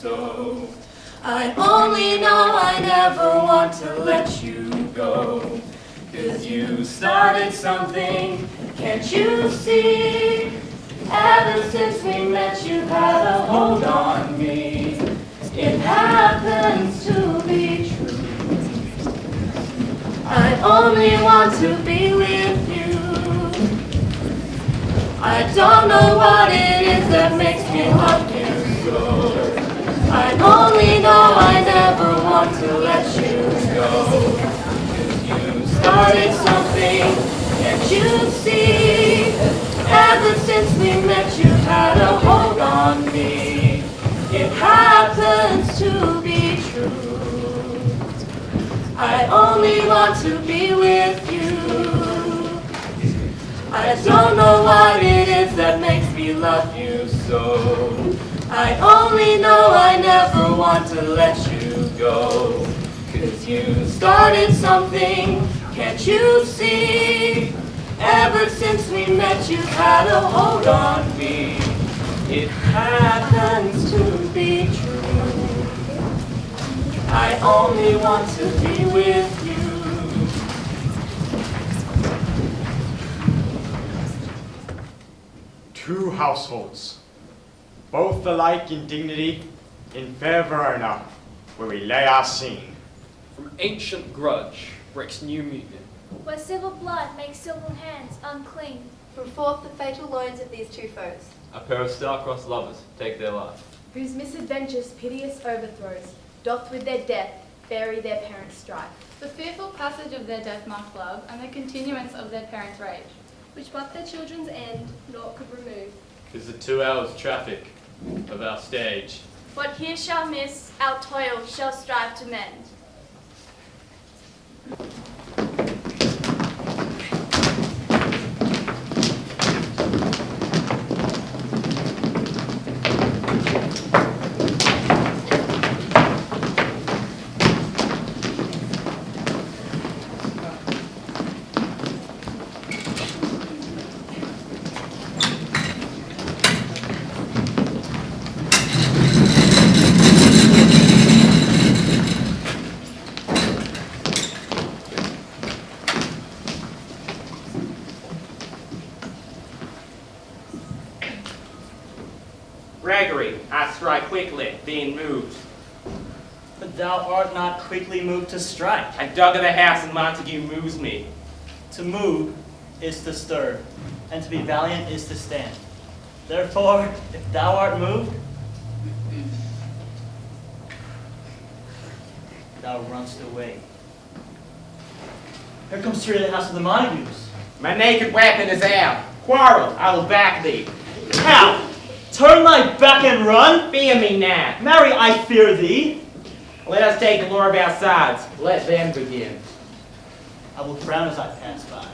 so. I only know I never want to let you go. 'Cause you started something, can't you see? Ever since we met you had a hold on me. It happens to be true. I only want to be with you. I don't know what it is that makes me love you so. I only know I never want to let you go. 'Cause you started something, can't you see? Ever since we met you had a hold on me. It happens to be true. I only want to be with you. I don't know what it is that makes me love you so. I only know I never want to let you go. 'Cause you started something, can't you see? Ever since we met you had a hold on me. It happens to be true. I only want to be with you. Two households, both alike in dignity, in fair Verona, where we lay our scene. From ancient grudge breaks new union. Where civil blood makes civil hands unclean. From forth the fatal loins of these two foes. A pair of star-crossed lovers take their life. Whose misadventures piteous overthrows doth with their death bury their parents' strife. The fearful passage of their death-marked love and the continuance of their parents' rage, which but their children's end naught could remove. 'Tis the 2 hours traffic of our stage. What here shall miss, our toil shall strive to mend. Gregory, I strike quickly, being moved. But thou art not quickly moved to strike. I dug in the house and Montague moves me. To move is to stir, and to be valiant is to stand. Therefore, if thou art moved, thou runst away. Here comes Tyr to the house of the Montagues. My naked weapon is out. Quarrel, I will back thee. How? Turn thy back and run? Fear me not. Marry, I fear thee. Let us take the lure of our sides. Let them begin. I will frown as I pass by.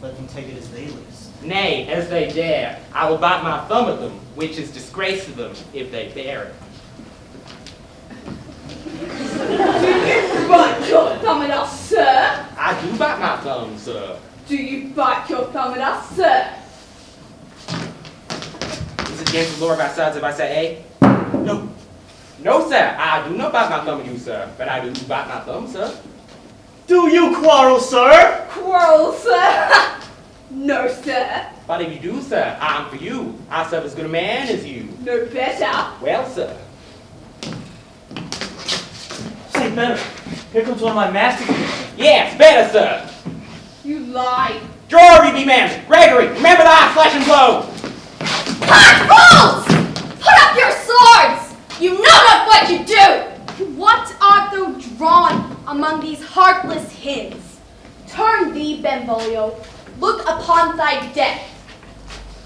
Let them take it as they list. Nay, as they dare. I will bite my thumb at them, which is disgrace to them if they bear it. Do you bite your thumb at us, sir? I do bite my thumb, sir. Do you bite your thumb at us, sir? Is it against the law of our sides if I say No. No, sir. I do not bite my thumb at you, sir. But I do bite my thumb, sir. Do you quarrel, sir? Quarrel, sir? No, sir. But if you do, sir, I'm for you. I serve as good a man as you. No better. Well, sir. Say better. Here comes one of my masters. Yes, better, sir. You lie. Draw, you be man. Gregory, remember thy flesh and blow. Fools! Put up your swords! You know not what you do! What art thou drawn among these heartless hens? Turn thee, Benvolio. Look upon thy death.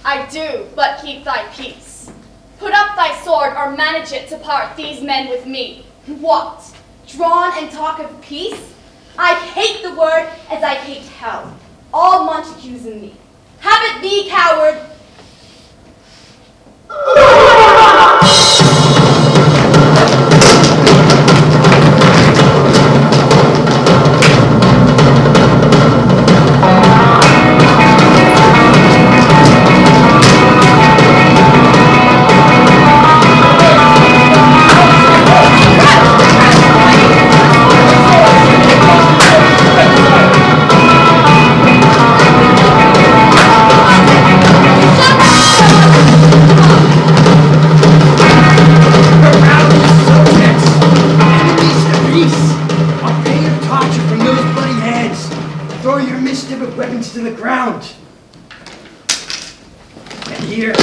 I do, but keep thy peace. Put up thy sword or manage it to part these men with me. What? Drawn and talk of peace? I hate the word as I hate hell. All Montagues in me. Have it thee, coward! hear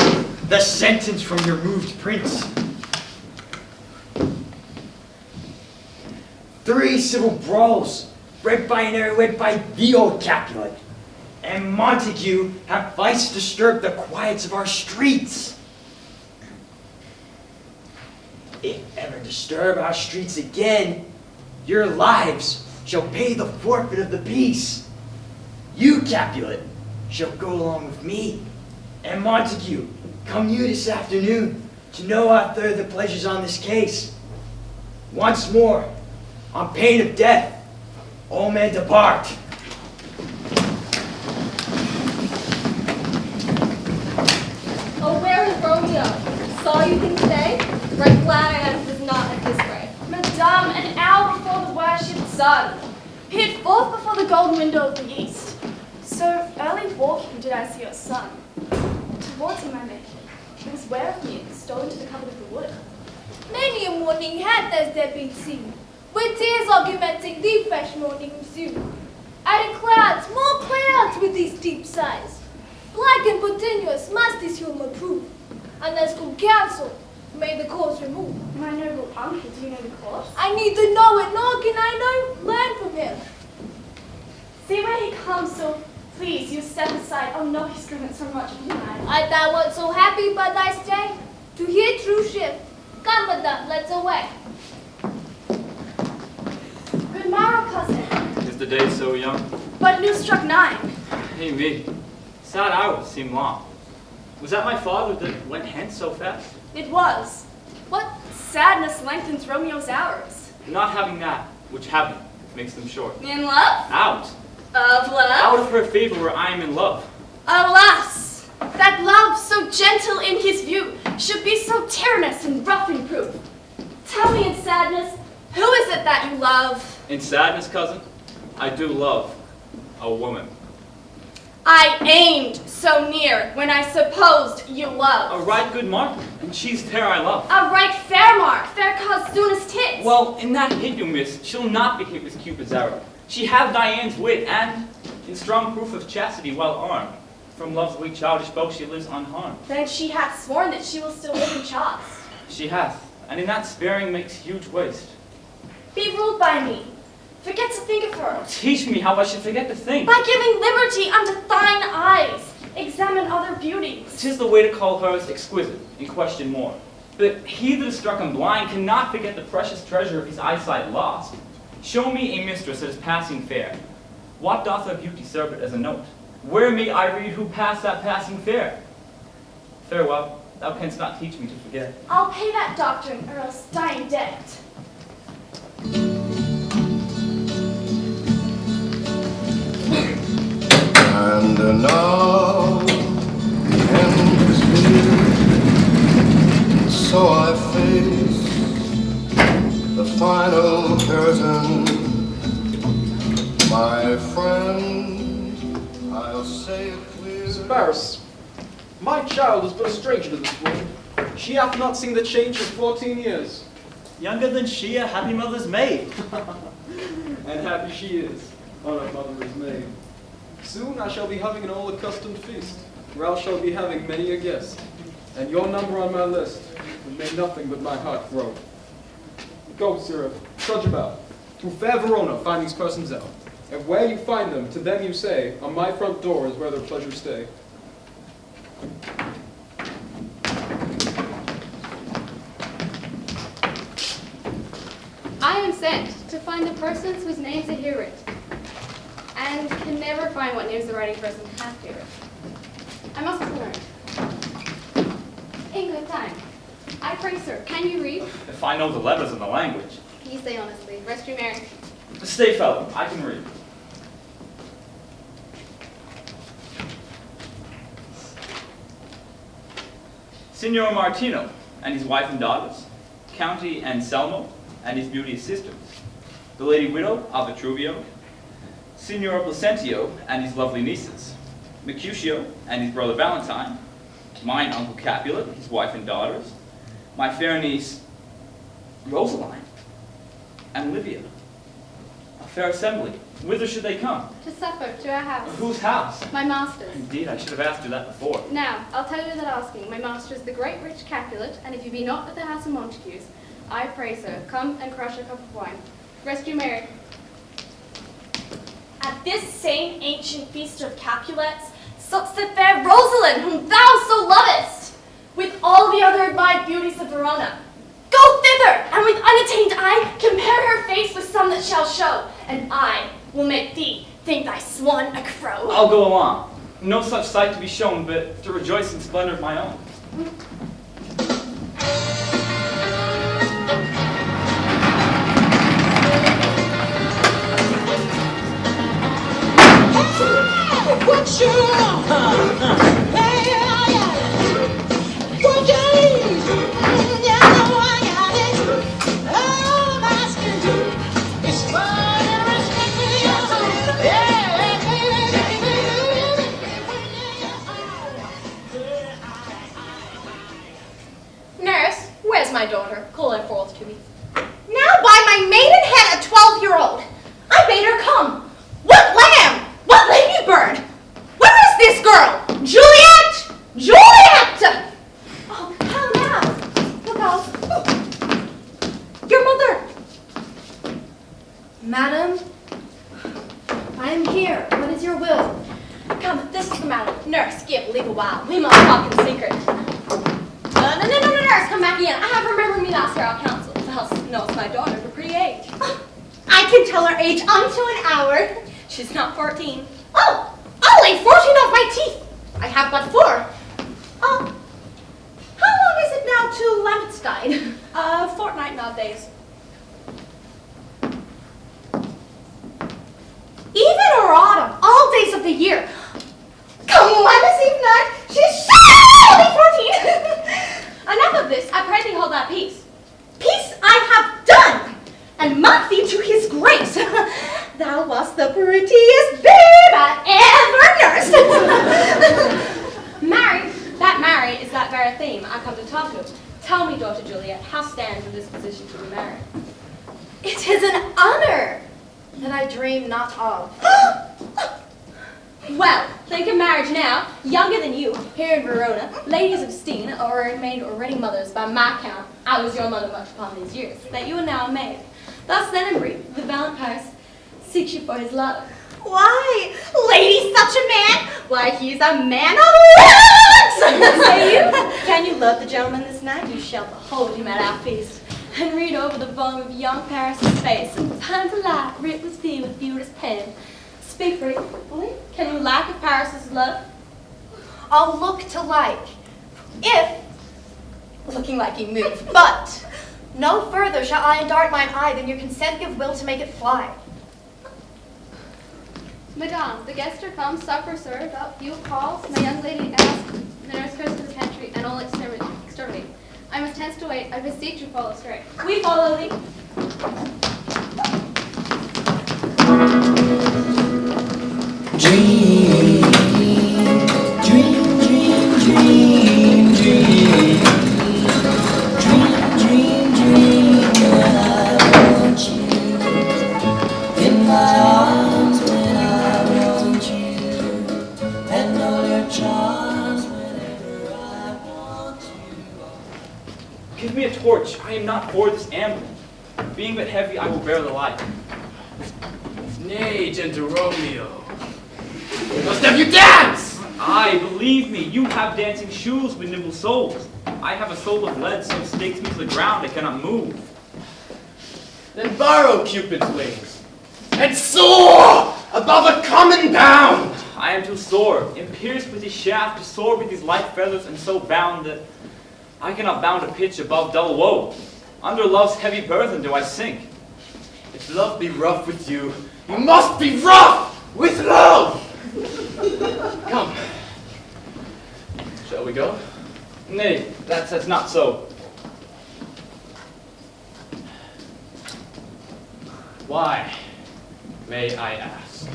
the sentence from your moved prince. 3 civil brawls, bred binary led by the old Capulet, and Montague have vice disturbed the quiets of our streets. If ever disturb our streets again, your lives shall pay the forfeit of the peace. You, Capulet, shall go along with me, and Montague, come you this afternoon to know our further pleasures on this case. Once more, on pain of death, all men depart. Oh, where is Romeo? Saw you him today? Right glad I am he was not at this grave. Madame, an hour before the worshipped sun. He had forth before the golden window of the east. So early walking did I see your son. Towards him I made. He was ware of me and stole into the covert of the wood. Many a morning has there been seen, with tears augmenting the fresh morning dew. Adding clouds, more clouds with these deep sighs. Black and continuous must this humor prove, unless good counsel may the cause remove. My noble uncle, do you know the cause? I need to know it, nor can I know, learn from him. See where he comes, so please, you step aside. Oh no, he's driven so much tonight. I thou wert so happy by thy stay, to hear true shift. Come, madame, let's away. Good morrow, cousin. Is the day so young? But news struck 9. Hey me, sad hours seem long. Was that my father that went hence so fast? It was. What sadness lengthens Romeo's hours? Not having that, which having, makes them short. In love? Out. Of love? Out of her favor where I am in love. Alas, that love, so gentle in his view, should be so tyrannous and rough in proof. Tell me in sadness, who is it that you love? In sadness, cousin, I do love a woman. I aimed so near when I supposed you loved. A right good mark, and she's fair I love. A right fair mark, fair cause soonest hit. Well, in that hit you miss, she'll not be hit with Cupid's arrow. She have Diane's wit, and in strong proof of chastity while armed, from love's weak childish bow she lives unharmed. Then she hath sworn that she will still live in chance. She hath, and in that sparing makes huge waste. Be ruled by me. Forget to think of her. Teach me how I should forget to think. By giving liberty unto thine eyes. Examine other beauties. 'Tis the way to call hers exquisite, and question more. But he that is struck and blind cannot forget the precious treasure of his eyesight lost. Show me a mistress that is passing fair. What doth her beauty serve it as a note? Where may I read who passed that passing fair? Farewell, thou canst not teach me to forget. I'll pay that doctrine, or else die in debt. And now the end is near, so I face the final curtain. My friend, I'll say it clear. Sparus, my child is but a stranger to this world. She hath not seen the change for 14 years. Younger than she, a happy mother's maid. And happy she is, on her mother's maid. Soon I shall be having an all-accustomed feast, where I shall be having many a guest, and your number on my list would make nothing but my heart grow. Go, Seraph, trudge about, through fair Verona find these persons out, and where you find them, to them you say, on my front door is where their pleasures stay. I am sent to find the persons whose names are here writ, and can never find what names the writing person hath here writ. I must learn. In good time. I pray, sir, can you read? If I know the letters and the language. You say honestly. Rest you merry. Stay, fellow, I can read. Signor Martino and his wife and daughters, County Anselmo and his beauteous sisters, the lady widow of Vitruvio, Signor Placentio and his lovely nieces, Mercutio and his brother Valentine, mine uncle Capulet, his wife and daughters, my fair niece Rosaline, and Livia, a fair assembly. Whither should they come? To supper, to our house. Whose house? My master's. Indeed, I should have asked you that before. Now, I'll tell you without asking. My master is the great rich Capulet, and if you be not at the house of Montagues, I pray, sir, come and crush a cup of wine. Rest you merry. At this same ancient feast of Capulets, sups the fair Rosalind, whom thou so lovest, with all the other admired beauties of Verona. Go thither, and with unattained eye, compare her face with some that shall show, and I will make thee think thy swan a crow. I'll go along. No such sight to be shown, but to rejoice in splendor of my own. What you Nurse, where's my daughter? Call her forth to me. Now by my maiden head, a 12-year-old. I bade her come. What lamb? What lady bird? Where is this girl? Juliet! Juliet! Oh, how now? Look out. Your mother. Madam, I am here. What is your will? Come, this is the matter. Nurse, leave a while. We must talk in secret. No, nurse, come back again. I have remembered me last year our council. Thou knowest my daughter of a pretty age. I can tell her age unto an hour. She's not 14. Oh, I'll lay 14 off my teeth. I have but 4. Oh, how long is it now to Lambettstein? A fortnight nowadays. Even or autumn, all days of the year. Come, let us even not. She's only 14. Enough of this. I pray thee hold thy peace. Peace I have done, and mock thee to his grace. Thou wast the prettiest babe I ever nursed. Marry is that very theme I come to talk of. Tell me, daughter Juliet, how stands in this position to be married? It is an honor that I dream not of. Well, think of marriage now, younger than you, here in Verona, ladies of Steen, or made already mothers by my count. I was your mother much upon these years, that you are now a maid. Thus then in brief, the valiant Paris seeks you for his love. Why, lady, such a man? Why, he's a man of looks! Say you, can you love the gentleman this night? You shall behold him at our feast, and read over the volume of young Paris' face, and find the light writ with thee with beauty's pen. Speak freely. Can you lack of Paris' love? I'll look to like, if looking like you move, but no further shall I dart mine eye than your consent give will to make it fly. Madame, the guests are come, supper served, up, you call, my young lady asked, the nurse goes to the pantry, and all exterminate. I must hence to wait, I beseech you follow straight. We follow thee. Dream, dream, dream, dream, dream. Dream, dream, dream, when I want you in my arms, when I want you, and all your charms whenever I want you. Give me a torch. I am not for this ambling. Being but heavy, I will bear the light. Nay, gentle Romeo. We must have you dance! Aye, believe me, you have dancing shoes with nimble soles. I have a soul of lead, so stakes me to the ground I cannot move. Then borrow Cupid's wings, and soar above a common bound! I am too sore, and pierced with his shaft, to soar with his light feathers, and so bound that I cannot bound a pitch above dull woe. Under love's heavy burthen do I sink. If love be rough with you, you must be rough with love! Come. Shall we go? Nay, that's not so. Why, may I ask?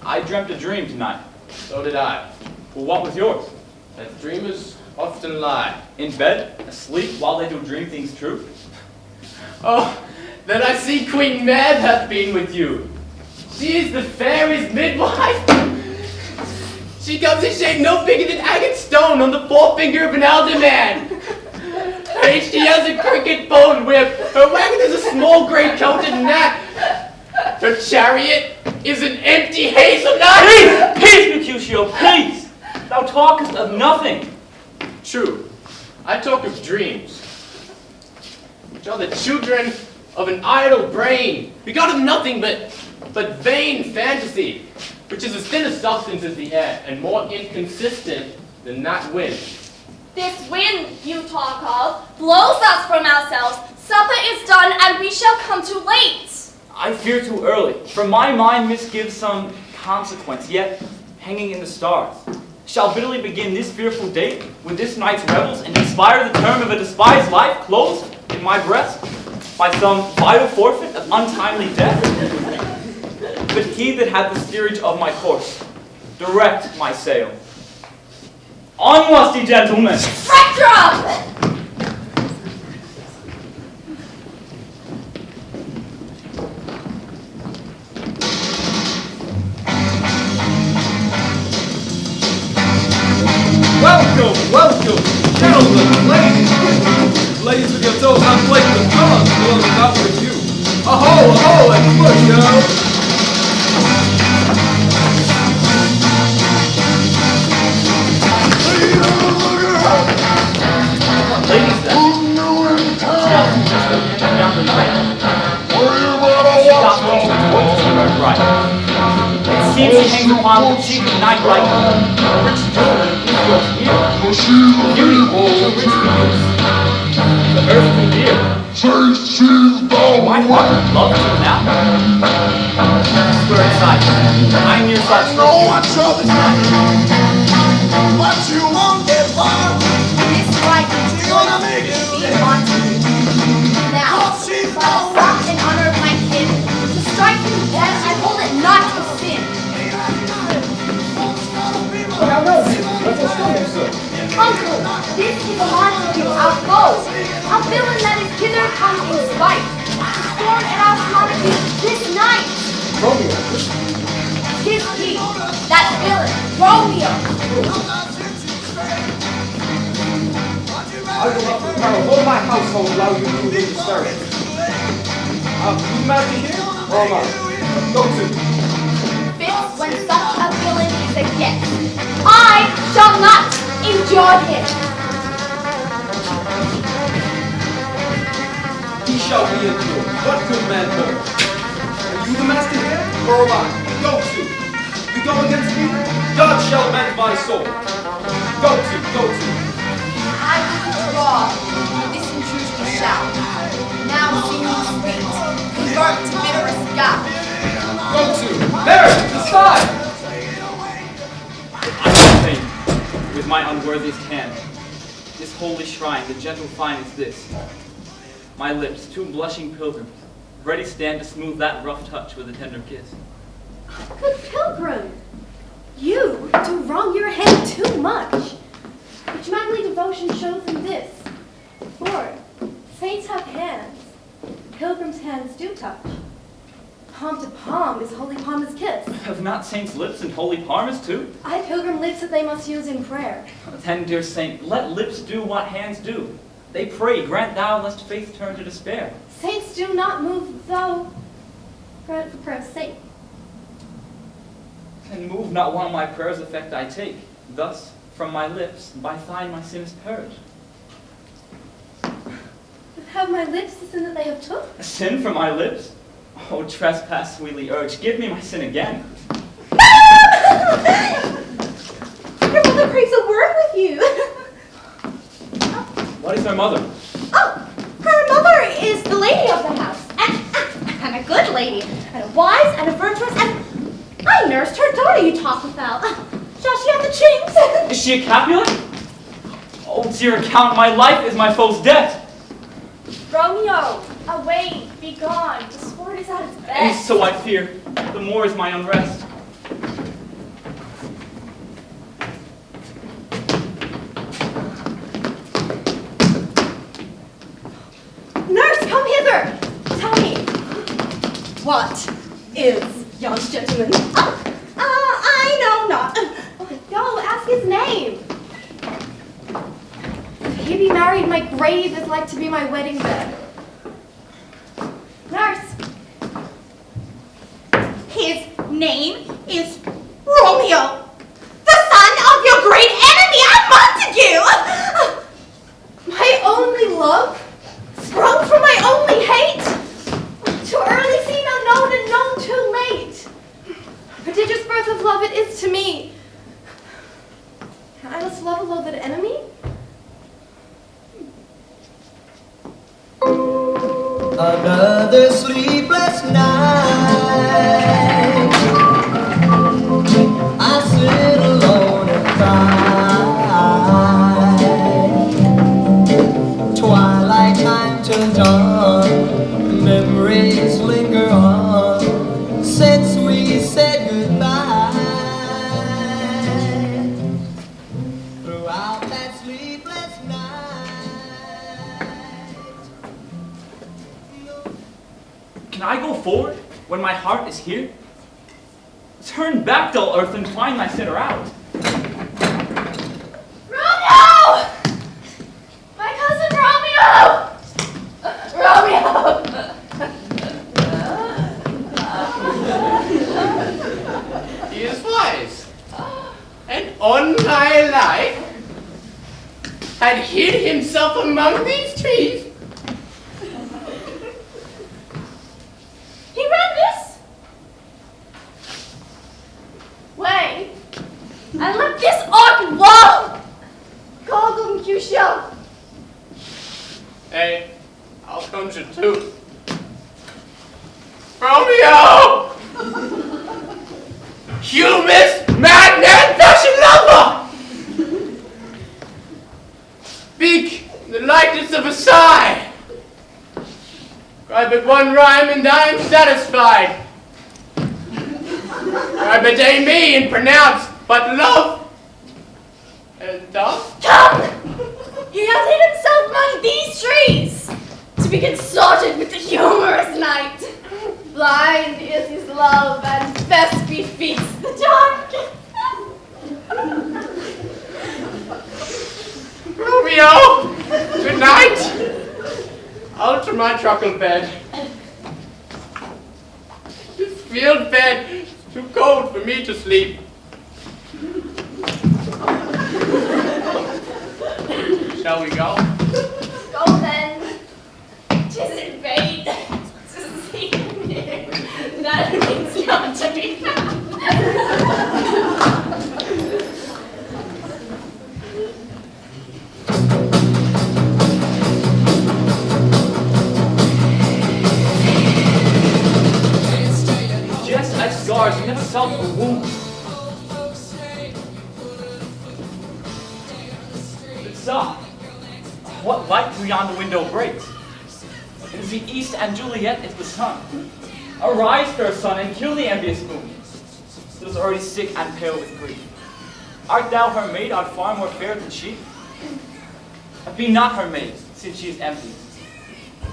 I dreamt a dream tonight. So did I. Well, what was yours? That dreamers often lie. In bed, asleep, while they do dream things true? Oh, then I see Queen Mab hath been with you. She is the fairy's midwife. She comes in shape no bigger than agate stone on the forefinger of an elder man. She has a crooked bone whip. Her wagon is a small gray coated gnat. Her chariot is an empty hazelnut. Peace, Mercutio, peace! Thou talkest of nothing. True, I talk of dreams, which are the children of an idle brain, begot of nothing but vain fantasy, which is as thin a substance as the air, and more inconsistent than that wind. This wind you talk of blows us from ourselves. Supper is done, and we shall come too late. I fear too early, for my mind misgives some consequence, yet hanging in the stars. Shall bitterly begin this fearful date, when this night's revels, and expire the term of a despised life closed in my breast by some vital forfeit of untimely death? But he that had the steerage of my course, direct my sail. On, lusty gentlemen! Spectrum! Welcome, welcome, gentlemen, ladies. Ladies with your toes unflaked with colors, blown about with you. Aho, and push, yo. Ladies then, down the night. Stop looking towards the third right. It seems he hangs upon the cheek of night like a rich jewel in your ear. Beauty too rich for use. The earth too dear. My heart love to now. Swear inside. I'm near such. I know what trouble what you want it for. This right is gonna make it. Be haunted. Now, by the thought and honor of my kin, to strike him dead, I hold it not a sin. Uncle, this is a monster our foe, a villain that is hither come in spite, to storm at our monarchy this night. Romeo. 'Tis he, that villain, Romeo. I will not prepare a whole my household allow you to leave the stir. You master here, or am I? Go to. Fits when such a villain is a guest. I shall not endure him. He shall be endured. What good man more? Are you the master here, or am I? Go to. You go against me? God shall mend my soul. Go to. I will withdraw. This intrusion shall. Now seeming sweet, convert to bitterest gall. Go to. There, decide. I will fain, with my unworthiest hand, this holy shrine, the gentle fine is this. My lips, two blushing pilgrims, ready stand to smooth that rough touch with a tender kiss. Good pilgrim, you do wrong your hand too much. Which manly devotion shows in this. For saints have hands, pilgrims' hands do touch. Palm to palm is holy palmer's kiss. Have not saints' lips and holy palmers too? I pilgrim lips that they must use in prayer. Then, dear saint, let lips do what hands do. They pray, grant thou lest faith turn to despair. Saints do not move, though grant for prayer's sake. And move not while my prayer's effect I take. Thus, from my lips, by thine my sin is purged. Have my lips the sin that they have took? A sin from my lips? Oh, trespass sweetly urged, give me my sin again. Your mother craves a word with you. What is her mother? Oh, her mother is the lady of the house, and a good lady, and a wise, and a virtuous, and I nursed her daughter you talk without. Shall she have the chinks? Is she a Capulet? Oh, dear account, my life is my foe's debt. Romeo, away, be gone. The sport is at its best. And so I fear, the more is my unrest. Nurse, come hither. Tell me, what is young gentleman. I know not. Go, ask his name. If he be married, my grave is like to be my wedding bed. Nurse. His name is Romeo, the son of your great enemy, Montague! My only love, sprung from my only hate. Too early seen, unknown, and known too late. Prodigious birth of love it is to me. I must love a loathed enemy? Another sleepless night, I sit alone and cry. Twilight time turns on, memories linger on, since we said goodbye. Throughout that sleepless night. Can I go forward when my heart is here? Turn back, dull earth, and find my sinner out. Romeo! My cousin Romeo! Romeo! He is wise, and on my life had hid himself among these trees. He read this? Wait, and let this art long! Call them Cusio. Hey, I'll conjure too. Romeo! You miss madman passion lover! Speak in the likeness of a sigh. Cry but one rhyme and I am satisfied. Cry but a me and pronounce but love and thus. Come! He has hid himself among these trees to be consorted with the humorous night. Blind is his love and best befits the dark. Romeo, good night. I'll to my truckle bed. This field bed is too cold for me to sleep. Shall we go? Go then. 'Tis in vain to seek near. That means not to be found. Just as scars never felt a wound. But soft. What light through yonder window breaks? It is the east, and Juliet is the sun. Arise, fair sun, and kill the envious moon. It is already sick and pale with grief. Art thou her maid, art far more fair than she? Be not her maid, since she is empty.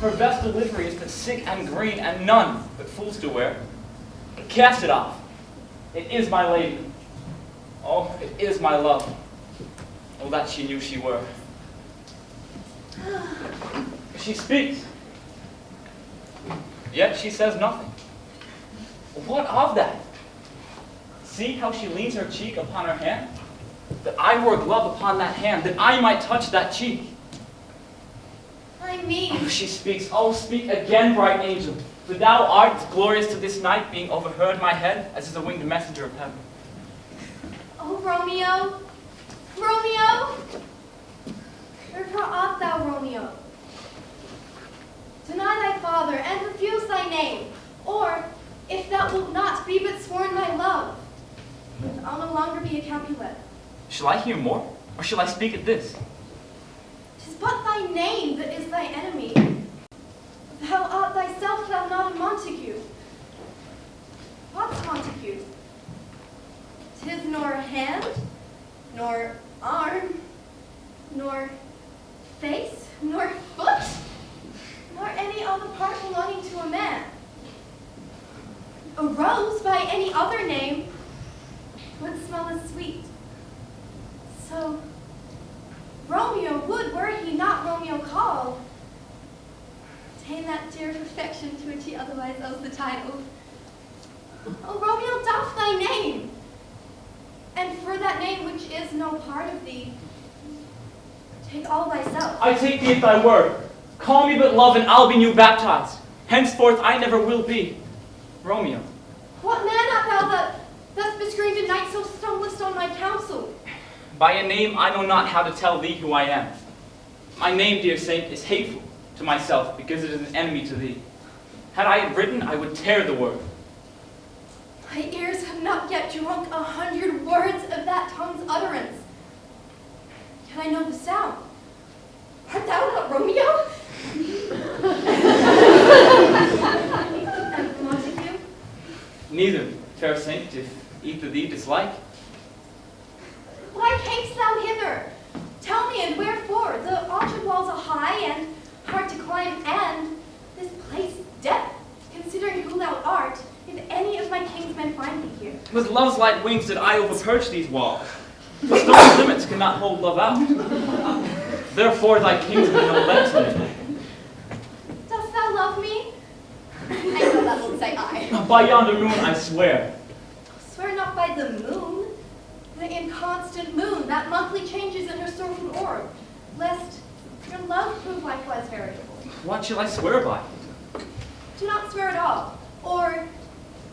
Her best delivery is but sick and green, and none but fools do wear. Cast it off. It is my lady. Oh, it is my love. Oh, that she knew she were. She speaks. Yet she says nothing. What of that? See how she leans her cheek upon her hand? That I wore a glove upon that hand, that I might touch that cheek. I mean. Oh, she speaks. Oh, speak again, bright angel. For thou art glorious to this night, being overheard my head, as is a winged messenger of heaven. Oh, Romeo. Romeo. Wherefore art thou, Romeo? Deny thy father, and refuse thy name. Or, if thou wilt not, be but sworn thy love. And I'll no longer be a Capulet. Shall I hear more, or shall I speak at this? 'Tis but thy name that is thy enemy. Thou art thyself, thou not a Montague. What's Montague? 'Tis nor hand, nor arm, nor face, nor foot, nor any other part belonging to a man. a rose by any other name would smell as sweet. So, Romeo would, were he not Romeo called, attain that dear perfection to which he otherwise owes the title. Oh, Romeo, doff thy name, and for that name which is no part of thee, take all thyself. I take thee at thy word. Call me but love, and I'll be new baptized. Henceforth I never will be Romeo. What man art thou that thus bescreened a knight so stumblest on my counsel? By a name I know not how to tell thee who I am. My name, dear saint, is hateful to myself because it is an enemy to thee. Had I it written, I would tear the word. My ears have not yet drunk 100 words of that tongue's utterance. Yet I know the sound. Art thou not Romeo? And Montague? Neither, fair saint, if either thee dislike. Why camest thou hither? Tell me, and wherefore? The orchard walls are high and hard to climb, and this place death, considering who thou art, if any of my kinsmen find thee here. With love's light wings did I overperch these walls. The stone limits cannot hold love out. Therefore thy kinsmen no less to me. Dost thou love me? I know that won't say I. By yonder moon I swear. Swear not by the moon, the inconstant moon that monthly changes in her sorrowful orb, lest your love prove likewise variable. What shall I swear by? Do not swear at all, or,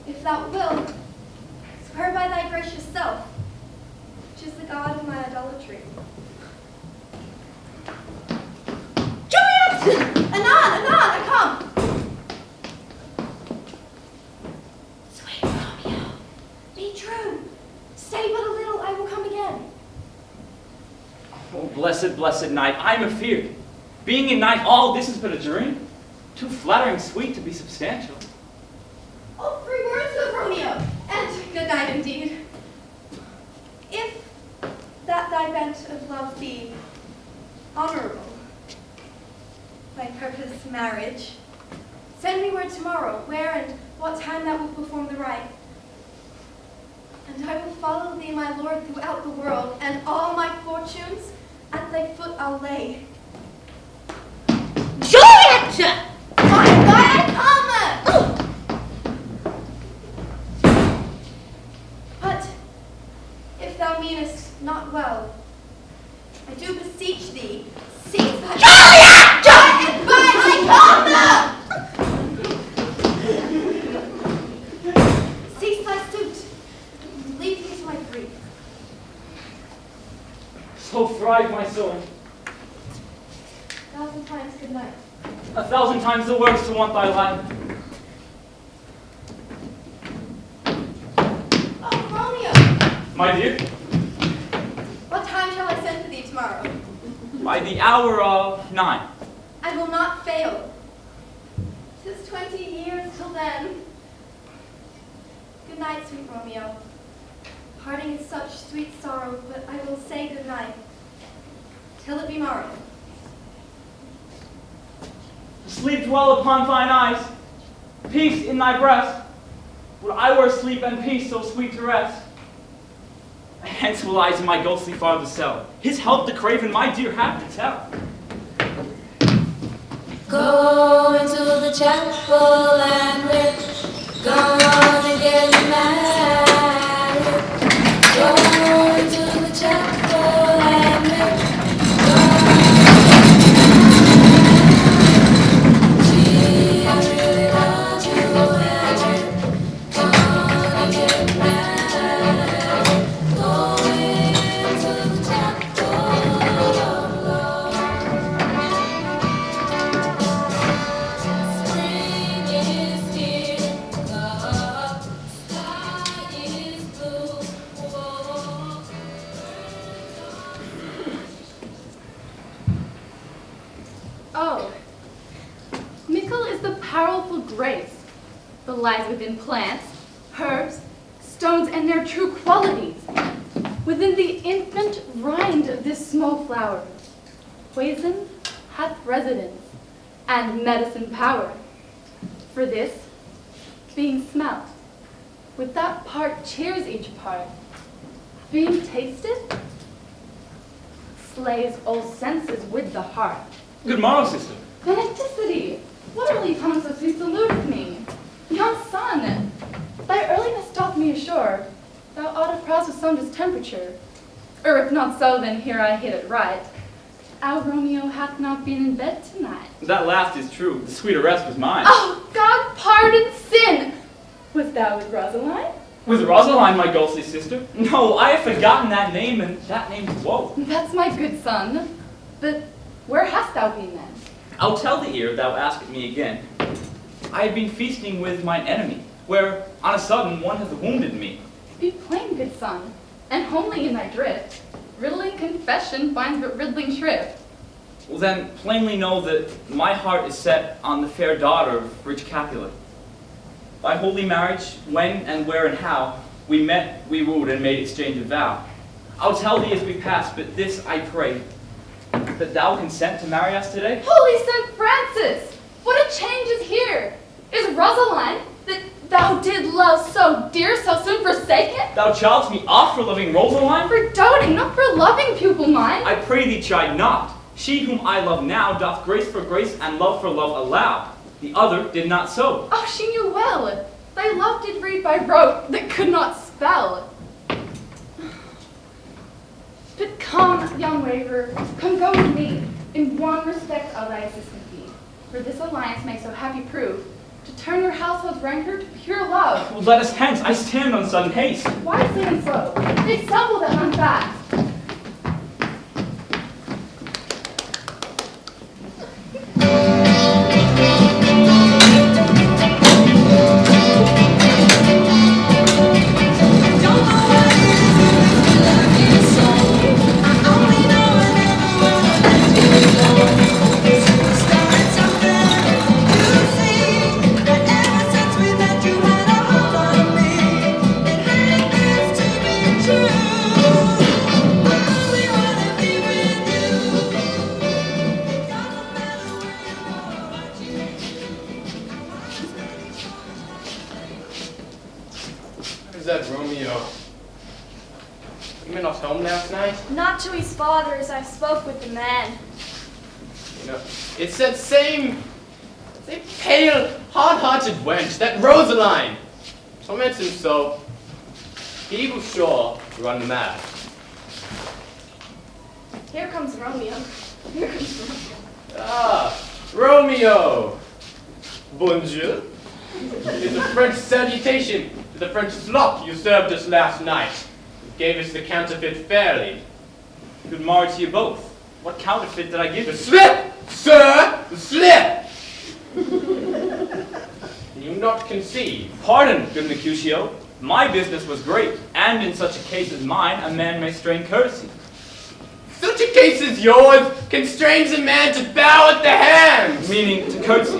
if thou wilt, swear by thy gracious self, which is the god of my idolatry. Juliet! Anon, I come! Sweet Romeo, be true. Stay but a little, I will come again. Oh, blessed, blessed night, I am afeard. Being in night, all this is but a dream. Too flattering sweet to be substantial. Oh, 3 words of Romeo, and good night indeed. If that thy bent of love be honorable, thy purpose marriage, send me word tomorrow, where and what time thou wilt perform the rite. And I will follow thee, my lord, throughout the world, and all my fortunes at thy foot I'll lay. Juliet! I come! But if thou meanest not well, I do beseech thee, cease thy— Juliet! Cease thy suit, and leave me to my grief. So thrive my soul. 1,000 times good night. 1,000 times the worse to want thy life. Oh, Romeo! My dear, What time shall I send for thee tomorrow? by the hour of 9. I will not fail. 'Tis 20 years till then. Good night, sweet Romeo. Parting is such sweet sorrow, but I will say good night. Till it be morrow. Sleep dwell upon thine eyes, peace in thy breast. Would I were sleep and peace so sweet to rest. Hence will I to my ghostly father sell, his help to crave and my dear hap to tell. Go into the chapel and we're gonna get married. Go into the chapel and we're gonna gee, I really love you and we're gonna get married. Go into the chapel of love. Spring is here, the sky is blue. Whoa. Oh, mickle is the powerful grace that lies within plants, herbs, stones, and their true qualities, within the infant rind of this small flower. Poison hath residence and medicine power. For this, being smelt, With that part cheers each part. Being tasted slays all senses with the heart. Good morrow, sister. Benedicity, what early tongue so sweet saluteth me? Young son, thy earliness doth me assure thou ought to prouse with some distemperature. Or if not so, then here I hit it right. Our Romeo hath not been in bed tonight. That last is true. The sweeter rest was mine. Oh, God pardon sin! Was thou with Rosaline? With Rosaline, my ghostly sister? No, I have forgotten that name, and that name's woe. That's my good son. But where hast thou been then? I'll tell thee ere thou ask me again. I have been feasting with mine enemy, where on a sudden one hath wounded me. Be plain, good son, and homely in thy drift. Riddling confession finds but riddling shrift. Well then, plainly know that my heart is set on the fair daughter of rich Capulet. By holy marriage, when and where and how, we met, we wooed, and made exchange of vow. I'll tell thee as we pass, but this I pray, that thou consent to marry us today? Holy St. Francis! What a change is here! Is Rosaline, that thou did love so dear, so soon forsaken? Thou chidest me oft for loving Rosaline? For doting, not for loving, pupil mine. I pray thee chide not. She whom I love now doth grace for grace and love for love allow. The other did not so. Oh, she knew well. Thy love did read by rote that could not spell. But come, young waverer, come go with me. In one respect I'll thy assistant be. For this alliance may so happy prove, to turn your household's rancor to pure love. Well, let us hence. I stand on sudden haste. Wisely and slow. They stumble that run fast. Not to his father, as I spoke with the man. You know, it's that same pale, hard-hearted wench, that Rosaline. Torments him so, he will sure run mad. Here comes Romeo. Here comes Romeo. Ah, Romeo. Bonjour. It is a French salutation to the French slop you served us last night. You gave us the counterfeit fairly. Good morrow to you both. What counterfeit did I give you? The slip, sir! The slip! Can you not conceive? Pardon, good Mercutio. My business was great, and in such a case as mine, a man may strain courtesy. Such a case as yours constrains a man to bow at the hands! Meaning to courtesy.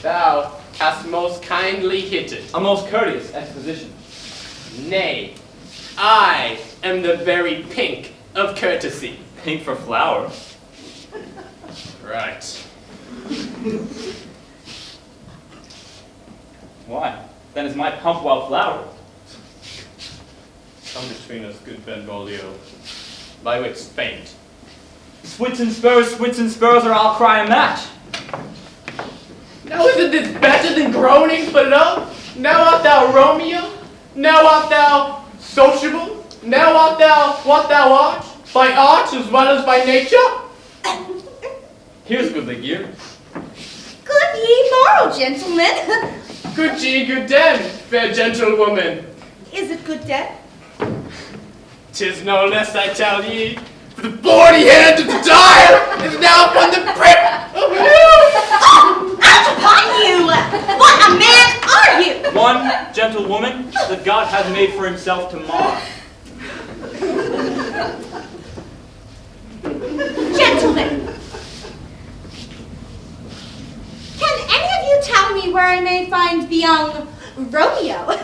Thou hast most kindly hit it. A most courteous exposition. Nay, I am the very pink of courtesy. Pink for flower. Right. Why? Then is my pump well flowered. Come between us, good Benvolio. My wit's faint. Swits and spurs, or I'll cry a match. Now isn't this better than groaning for love? Now art thou Romeo? Now art thou sociable? Now art thou what thou art? By art as well as by nature? Here's goodly gear. Good ye morrow, gentlemen. Good ye, good den, fair gentlewoman. Is it good den? 'Tis no less, I tell ye, for the bawdy hand of the dial is now upon the prip of Oh, out upon you! What a man are you? One gentlewoman that God hath made for himself to mar. Gentlemen, can any of you tell me where I may find the young Romeo?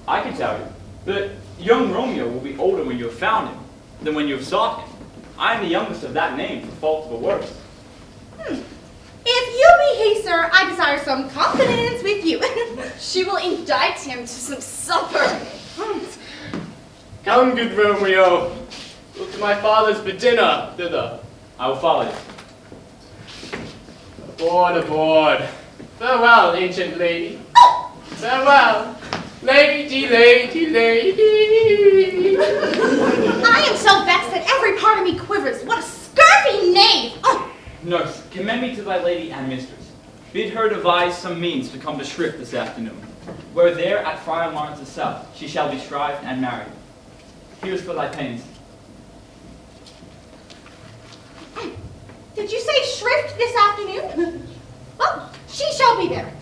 I can tell you that young Romeo will be older when you have found him than when you have sought him. I am the youngest of that name, for fault of a worse. If you hey, sir, I desire some confidence with you. She will indict him to some supper. Come, good Romeo. Look to my father's for dinner, thither. I will follow you. Aboard, aboard. Farewell, ancient lady. Farewell, lady, lady, lady. I am so vexed that every part of me quivers. What a scurvy knave! Oh. Nurse, commend me to thy lady and mistress. Bid her devise some means to come to Shrift this afternoon, where there at Friar Lawrence's south she shall be shrived and married. Here's for thy pains. Did you say Shrift this afternoon? Well, she shall be there.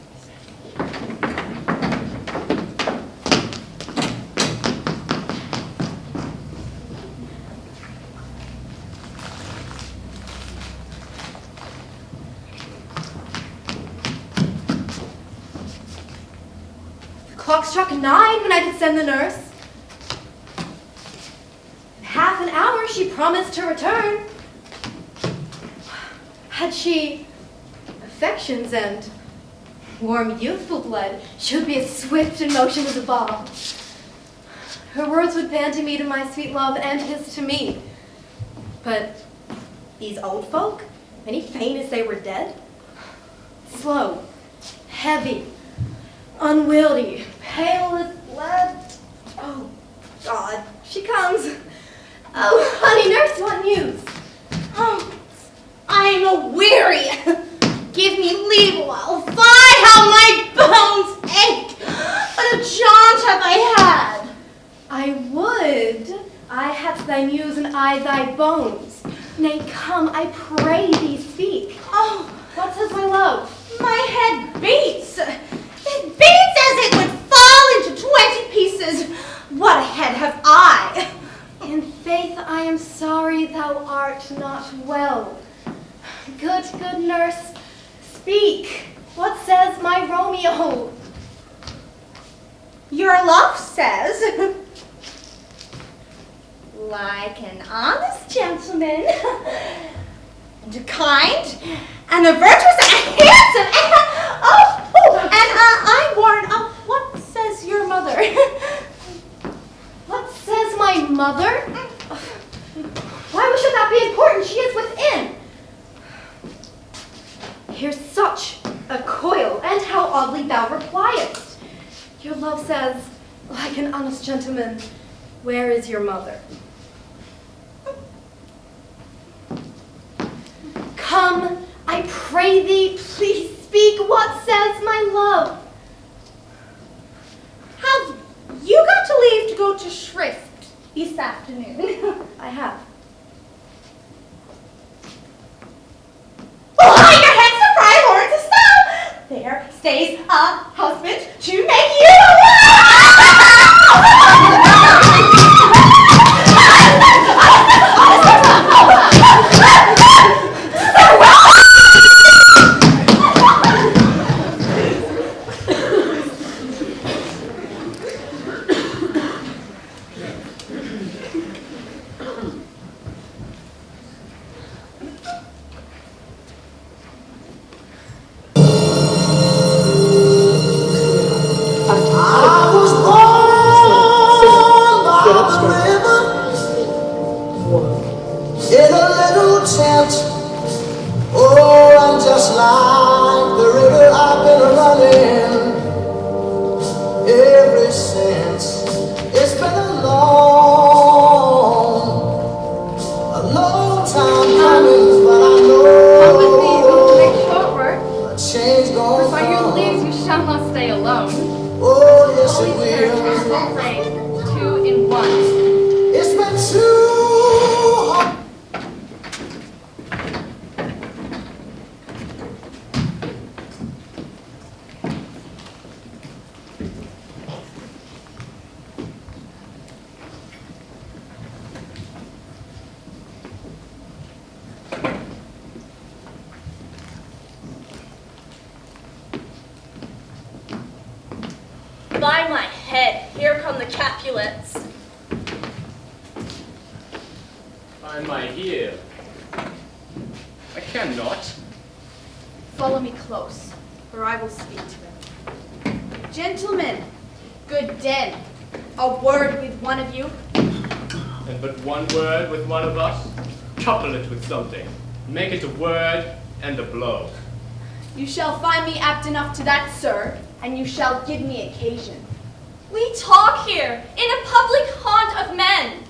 The clock struck 9 when I did send the nurse. In half an hour she promised to return. Had she affections and warm youthful blood, she would be as swift in motion as a ball. Her words would bandy me to my sweet love and his to me. But these old folk, many faint as they were dead, slow, heavy, unwieldy, pale as lead. Oh, God, she comes. Oh, honey nurse, what news? Oh, I am a-weary. Give me leave a while. Fie, how my bones ache. What a jaunt have I had. I would I had thy muse and I thy bones. Nay, come, I pray thee speak. Oh, what says my love? My head beats. It beats as it would fall into 20 pieces. What a head have I. In faith, I am sorry thou art not well. Good nurse, speak. What says my Romeo? Your love says, like an honest gentleman, and a kind, and a virtuous, and handsome, and I warn, what says your mother? What says my mother? Why should that be important? She is within. Here's such a coil, and how oddly thou repliest. Your love says, like an honest gentleman, where is your mother? Come, I pray thee, please speak. What says my love? Have you got to leave to go to Shrift this afternoon? I have. Well, hide your heads to Friar Lawrence's cell! There stays a husband to make you By my head, here come the Capulets. Find my heel. I cannot. follow me close, or I will speak to him. Gentlemen, good den, a word with one of you. And but one word with one of us? Couple it with something. Make it a word and a blow. You shall find me apt enough to that, sir, and you shall give me occasion. We talk here in a public haunt of men.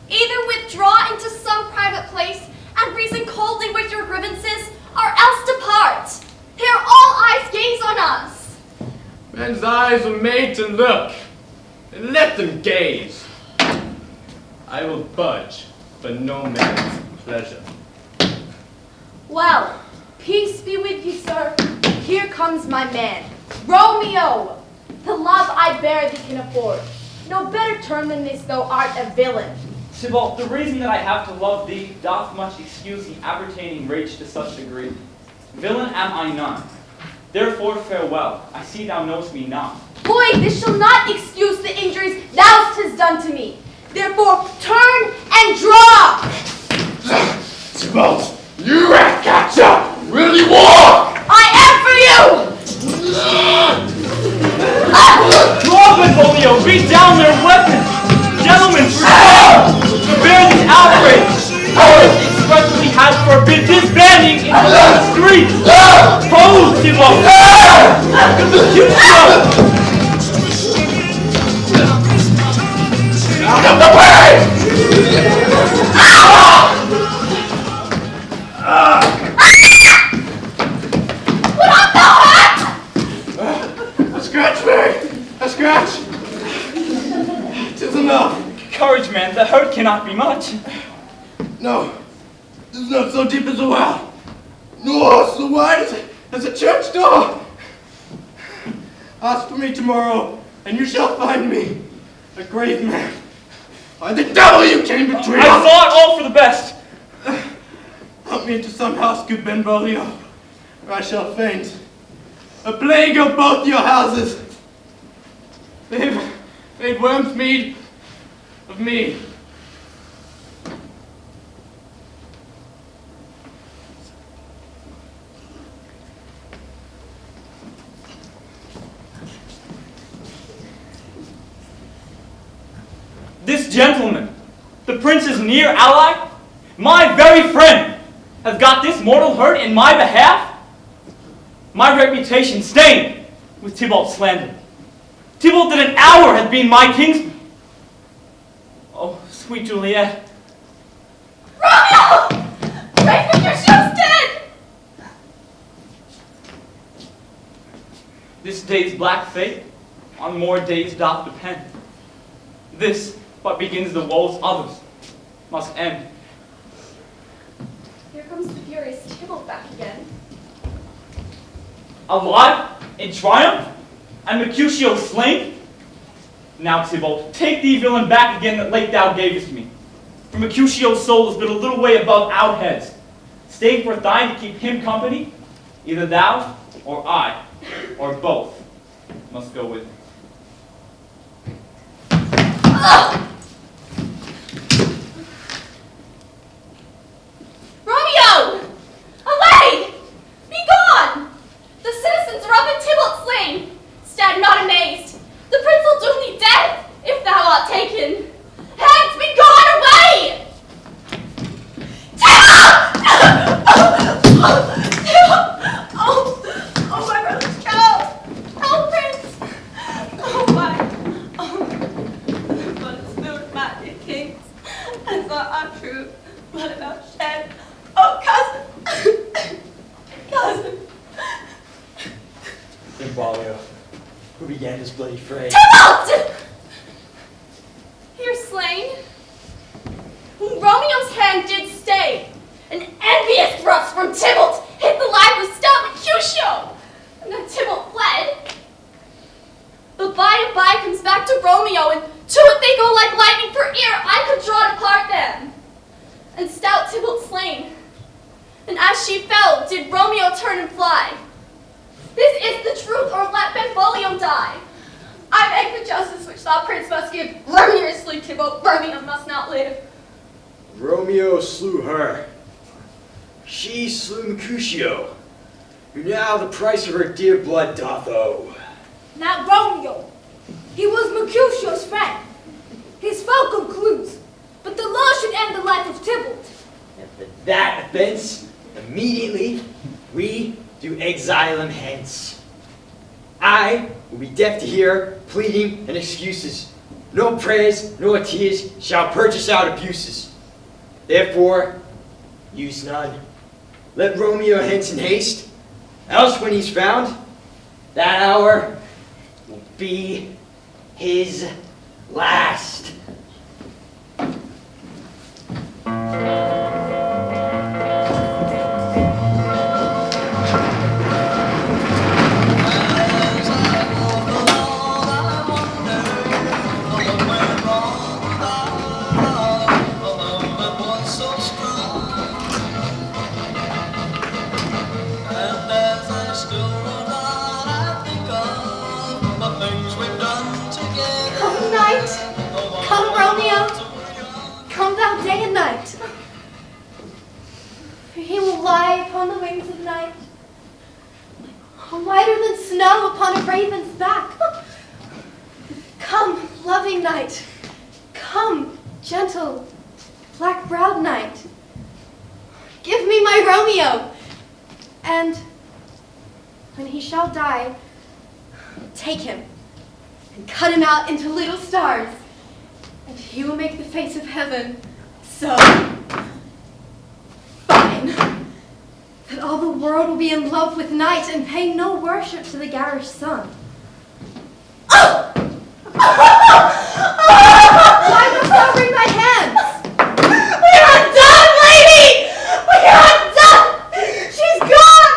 Either withdraw into some private place and reason coldly with your grievances, or else depart. Here all eyes gaze on us. Men's eyes are made to look, and let them gaze. I will budge for no man's pleasure. Well, peace be with you, sir. Here comes my man, Romeo. The love I bear thee can afford. No better term than this, thou art a villain. Tybalt, the reason that I have to love thee doth much excuse the appertaining rage to such degree. Villain am I none. Therefore farewell, I see thou knowest me not. Boy, this shall not excuse the injuries thou hast done to me. Therefore turn and draw. Tybalt, you rat catcher! Will you walk? I am for you! Draw, Benvolio, beat down their weapons! Gentlemen, to bear this outrage! Ours expressly has forbid disbanding in the streets! Pose, Tybalt! You so! Out of the way! Put on the hat! A scratch, Mary! A scratch! 'Tis enough. Courage, man, the hurt cannot be much. No, it's not so deep as a well, nor so wide as a church door. Ask for me tomorrow, and you shall find me a grave man. By the devil you came between us! I thought all for the best. Help me into some house, good Benvolio, or I shall faint. A plague of both your houses. They've made worm's meat of me. This gentleman, the prince's near ally, my very friend, has got this mortal hurt in my behalf? My reputation stained with Tybalt's slander. Tybalt that an hour hath been my kinsman. Oh, sweet Juliet. Romeo! Right from your ship's dead! This day's black fate on more days doth depend. This but begins the woes others must end. Here comes the furious Tybalt back again. Alive, in triumph, and Mercutio slain? Now, Tybalt, take thee villain back again that late thou gavest me. For Mercutio's soul is but a little way above our heads. Stay for thine to keep him company, either thou, or I, or both, must go with him. Romeo! Away! Be gone! The citizens are up at Tybalt slain. Stand not amazed. The prince will doom thee death if thou art taken. Hence, be gone away! Tybalt! Oh, my brother's child! Oh, prince! Oh, my blood is spilled by the kings, and not untrue blood enough shed. Oh, cousin! Cousin! Benvolio, who began this bloody fray? Tybalt! Here slain, whom Romeo's hand did stay. An envious thrust from Tybalt hit the life of stout Mercutio, and then Tybalt fled. But by and by comes back to Romeo, and to it they go like lightning, for ere I could draw to part them. And stout Tybalt slain, and as she fell, did Romeo turn and fly. This is the truth, or let Benvolio die. I beg the justice which thou, prince, must give. Remorselessly, Tybalt, Romeo must not live. Romeo slew her. She slew Mercutio. who now the price of her dear blood doth owe. Not Romeo. He was Mercutio's friend. His foe concludes, but the law should end the life of Tybalt. And for that offense, immediately we do exile him hence. I will be deaf to hear, pleading, and excuses. No prayers nor tears shall purchase out abuses. Therefore, use none. Let Romeo hence in haste, else when he's found, that hour will be his last. Come, Romeo. Come thou day and night. For he will lie upon the wings of night, whiter than snow upon a raven's back. Come, loving night. Come, gentle, black-browed night. Give me my Romeo. And when he shall die, take him and cut him out into little stars, and he will make the face of heaven so fine that all the world will be in love with night and pay no worship to the garish sun. Oh! Why must thou wring thy hands? We are done, lady! We are done! She's gone!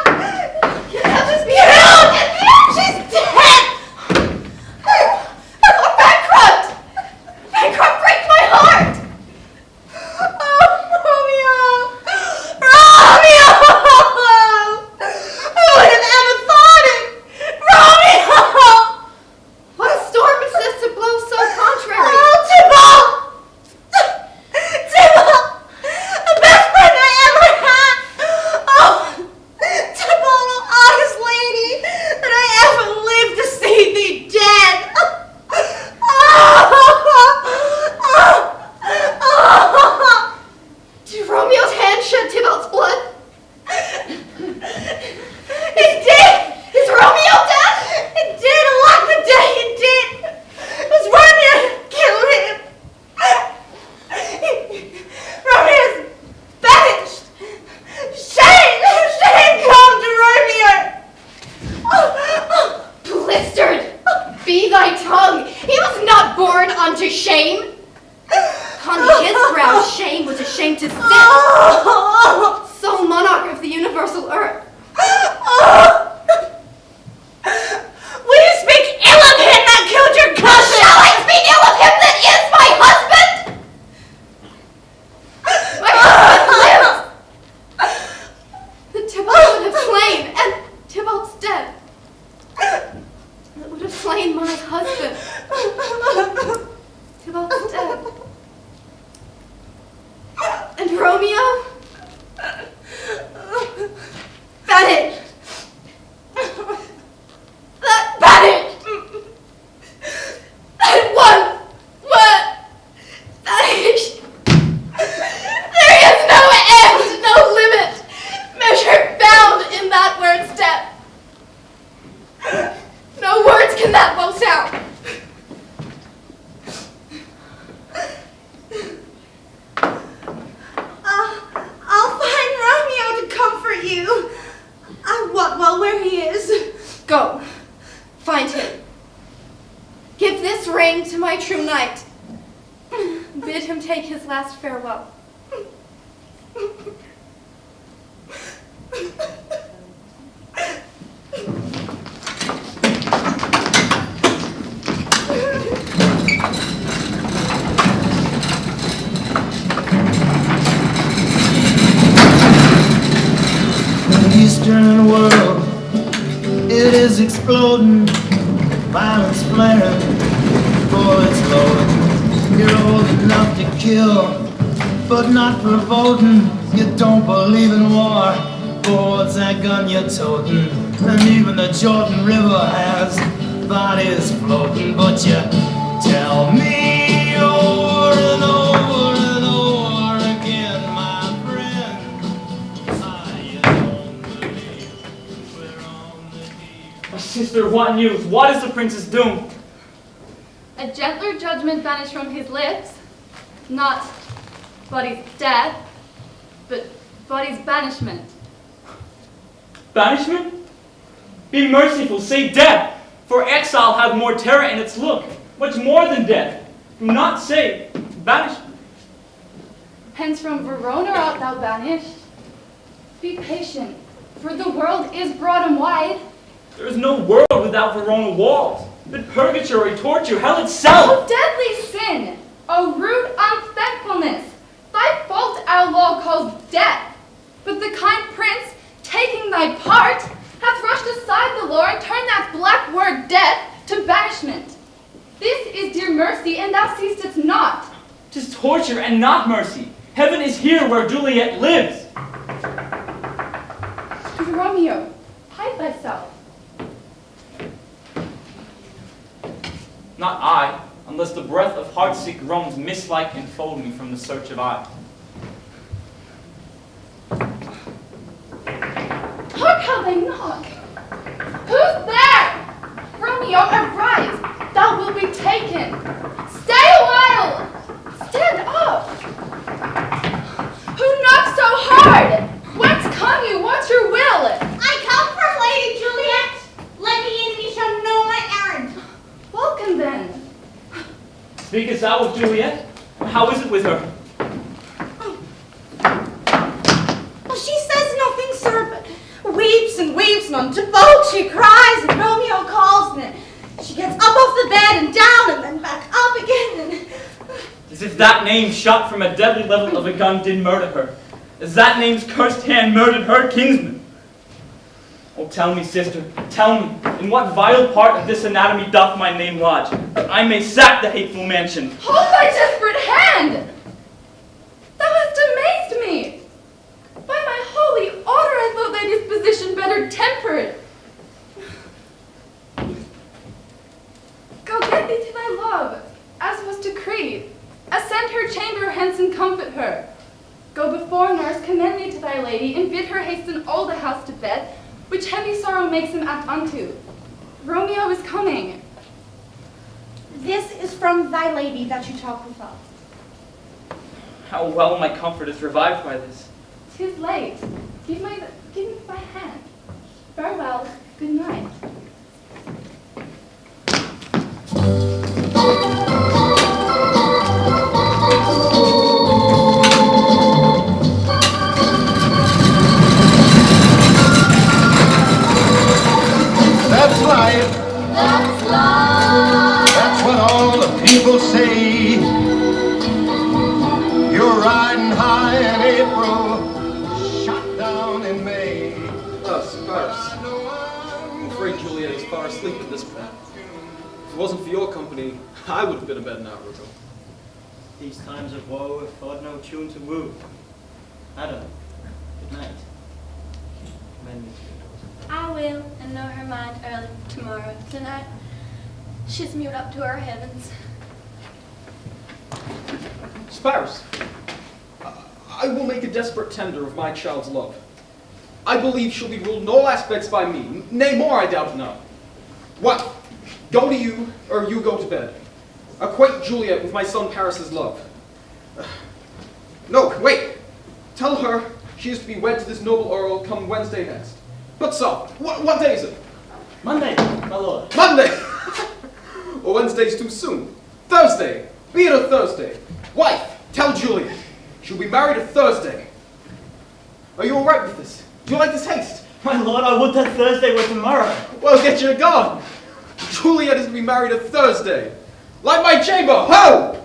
Can heavens be held? She's dead! I'm bankrupt! Bankrupt breaks my heart! Oh, Romeo! Romeo! Who would have ever thought it? Romeo! What storm is this to blow so contrary? Oh, Tybalt! Tybalt! The best friend I ever had! Oh, Tybalt, oh, honest lady, that I ever lived to see thee dead! Did Romeo's hand shed Tybalt's blood? It did! Is Romeo dead? It did! Alack the day it did! It was Romeo who killed him! Romeo's banished! Shame! Shame come to Romeo! Blistered be thy tongue! He was not born unto shame! On his brow shame was ashamed to sit, sole monarch of the universal earth. Will you speak ill of him that killed your cousin? Shall I speak ill of him that is my husband? My husband lives! The Tybalt would have slain, and Tybalt's dead. That would have slain my husband. Tybalt's dead. And Romeo? Banished! That banished! That one word! Banished! There is no end, no limit, measure bound in that word's depth. No words can that boast out. I'll find Romeo to comfort you. I wot well where he is. Go, find him. Give this ring to my true knight. Bid him take his last farewell. Eastern world, it is exploding, violence flaring, bullets loading. You're old enough to kill, but not for voting. You don't believe in war, boards that gun you're toting, and even the Jordan River has bodies floating. But you tell me over and over and over again, my friend, you don't believe we're on the eve. My sister, what news? What is the prince's doom? A gentler judgment vanished from his lips, not body's death, but body's banishment. Banishment? Be merciful, say death, for exile hath more terror in its look, much more than death. Do not say banishment. Hence from Verona art thou banished. Be patient, for the world is broad and wide. There is no world without Verona walls, but purgatory, torture, hell itself. O deadly sin, O rude unthankfulness, thy fault our law calls death. But the kind prince, taking thy part, hath rushed aside the law and turned that black word death to banishment. This is dear mercy, and thou seest it not. 'Tis torture and not mercy. Heaven is here where Juliet lives. Romeo, hide thyself. Not I, unless the breath of heart-sick groans mist-like enfold me from the search of eye. Hark how they knock! Who's there? Romeo, arise! Thou wilt be taken! Stay a while! Stand up! Who knocks so hard? Whence come you? What's your will? I come from Lady Juliet. Let me in, me shall know my errand. Welcome then. Speakest thou of Juliet? How is it with her? Well, she says nothing, sir, but weeps and weeps, and on devote she cries, and Romeo calls, and then she gets up off the bed and down, and then back up again, and... As if that name shot from a deadly level of a gun did murder her. As that name's cursed hand murdered her kinsman. Oh, tell me, sister, tell me, in what vile part of this anatomy doth my name lodge, that I may sack the hateful mansion? Hold thy desperate hand! Thou hast amazed me! By my holy order, I thought thy disposition better tempered. Go get thee to thy love, as was decreed. Ascend her chamber hence and comfort her. Go before nurse, commend thee to thy lady, and bid her hasten all the house to bed, which heavy sorrow makes him act unto. Romeo is coming. This is from thy lady that you talk with us. How well my comfort is revived by this. 'Tis late. Give me thy hand. Farewell. Good night. That's life. That's life. That's what all the people say. You're riding high in April, shot down in May. Sparse. I'm afraid Juliet is far asleep at this point. If it wasn't for your company, I would have been abed now, Ruto. These times of woe afford no tune to woo. Adam, good night. Mend me to your daughter. I will, and know her mind early tomorrow. Tonight, she's mute up to her heavens. Sparse, I will make a desperate tender of my child's love. I believe she'll be ruled in all aspects by me. Nay, more I doubt not. What? Go to you, or you go to bed. Acquaint Juliet with my son Paris's love. No, wait. Tell her she is to be wed to this noble earl come Wednesday next. But so, what day is it? Monday, my lord. Monday! Or Wednesday's too soon. Thursday. Be it a Thursday. Wife, tell Juliet. She'll be married a Thursday. Are you all right with this? Do you like this haste? My lord, I would that Thursday were tomorrow. Well, get your gun. Juliet is to be married a Thursday. Light my chamber, ho!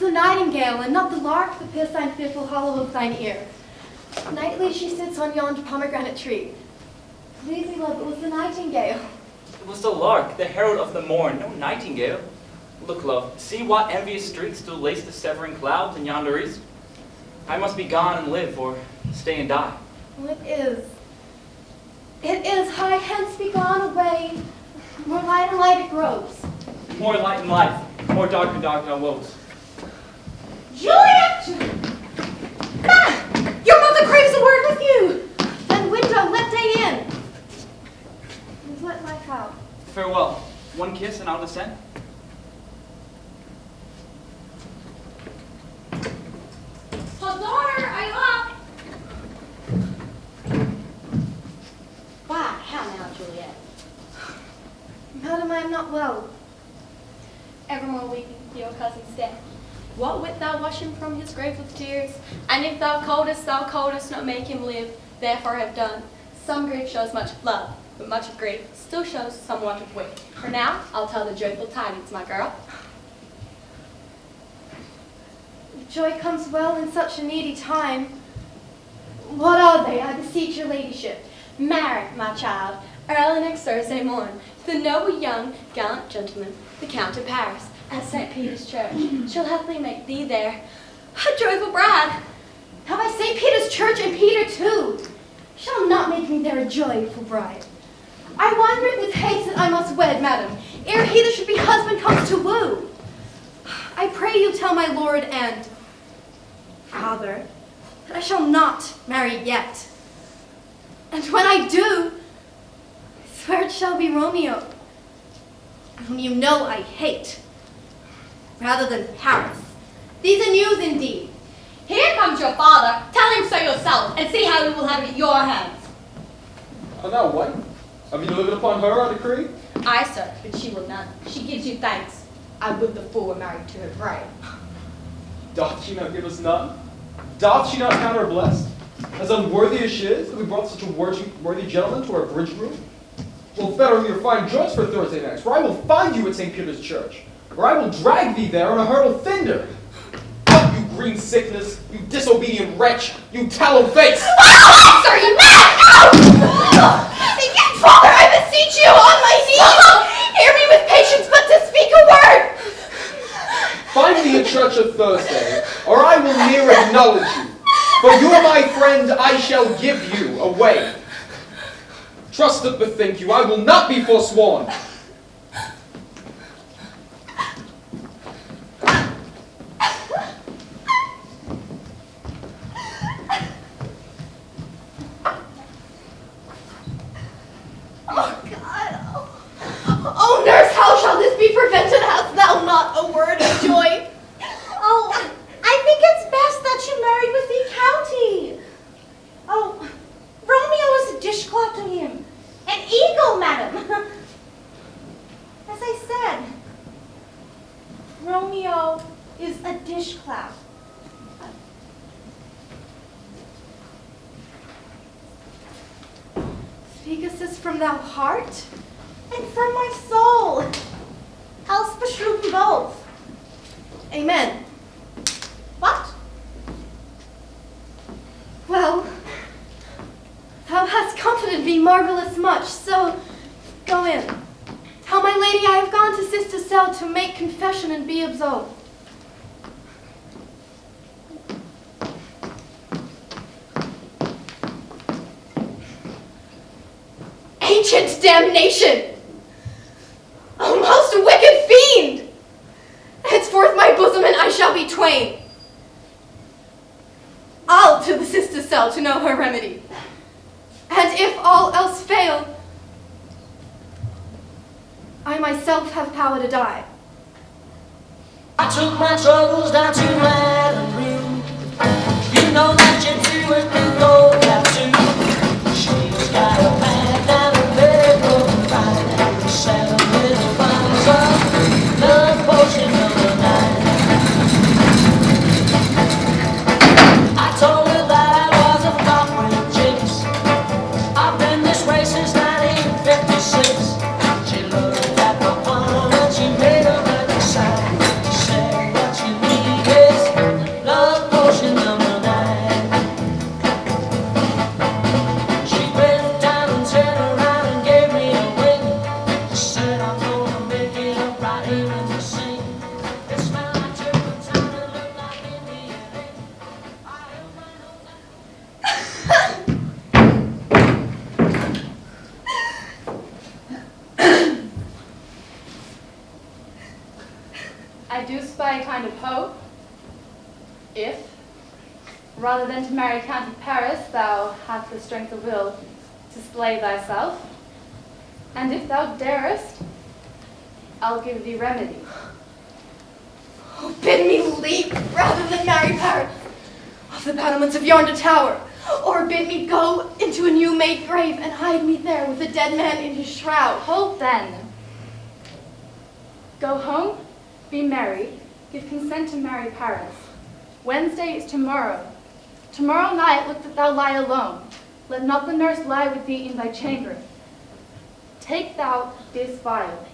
the nightingale, and not the lark that pierced thine fearful hollow of thine ear. Nightly she sits on yonder pomegranate tree. Please me, love, it was the nightingale. It was the lark, the herald of the morn, no nightingale. Look, love, see what envious streaks do lace the severing clouds in yonder east? I must be gone and live, or stay and die. Well, it is. It is. High hence be gone away. More light and light it grows. More light in life, more dark and dark our woes. Juliet! Ah! Your mother craves a word with you. Then window, let day in. And let life out. Farewell. One kiss and I'll descend. Daughter, are you up? Why, how now, Juliet? Madam, I am not well. Evermore weeping for your cousin's death. What wilt thou wash him from his grave with tears? And if thou couldest not make him live, therefore have done. Some grief shows much love, but much of grief still shows somewhat of wit. For now, I'll tell the joyful tidings, my girl. Joy comes well in such a needy time. What are they, I beseech your ladyship? Marry, my child, early next Thursday morn, to the noble young gallant gentleman, the Count of Paris, at St. Peter's Church. She'll happily make thee there a joyful bride. Have I St. Peter's Church and Peter too? Shall not make me there a joyful bride. I wonder with haste that I must wed, madam, ere he that should be husband comes to woo. I pray you tell my lord and father that I shall not marry yet. And when I do, I swear it shall be Romeo, whom you know I hate, rather than Paris. These are news indeed. Here comes your father. Tell him so yourself, and see how he will have it at your hands. Oh, now, wife, have you delivered upon her our decree? Aye, sir, but she will not. She gives you thanks. I would the fool were married to her bride. Doth she not give us none? Doth she not count her blessed? As unworthy as she is, that we brought such a worthy gentleman to our bridge room? Well, better your fine joints for Thursday next, for I will find you at St. Peter's Church, or I will drag thee there on a hurdle thinder. Out, you green sickness, you disobedient wretch, you tallow face! Oh, sir, you mad! No! Father, I beseech you on my knees! Hear me with patience, but to speak a word! Find me at church at Thursday, or I will ne'er acknowledge you. For you are my friend, I shall give you away. Trust that bethink you, I will not be forsworn. Oh, God. Oh, nurse, how shall this be prevented? Hast thou not a word of joy? Oh, I think it's best that you marry with the county. Oh, Romeo is a dishcloth to him. An eagle, madam. As I said, Romeo is a dishcloth. Speakest this from thou heart? And from my soul. Else beshrew them both. Amen. What? Well, thou hast comforted me marvelous much, so go in. Tell my lady I have gone to sister's cell to make confession and be absolved. Ancient damnation! O most wicked fiend! Henceforth my bosom and I shall be twain. I'll to the sister's cell to know her remedy. And if all else fail, I myself have power to die. I took my troubles down to Madame Blue. You know that you do it and go down too. She's got a man down the bedroom right and 7 little bottles of love potion of the night. I told her that I was a flop with chicks. I've been this way since 1956. She looked at my palm and she made a red sign. She said what you needed. kind of hope. If, rather than to marry County Paris, thou hast the strength of will to slay thyself, and if thou darest, I'll give thee remedy. Oh, bid me leap rather than marry Paris off the battlements of yonder tower, or bid me go into a new-made grave and hide me there with a dead man in his shroud. Hold then. Go home, be married, give consent to marry Paris. Wednesday is tomorrow. Tomorrow night look that thou lie alone. Let not the nurse lie with thee in thy chamber. Take thou this vial,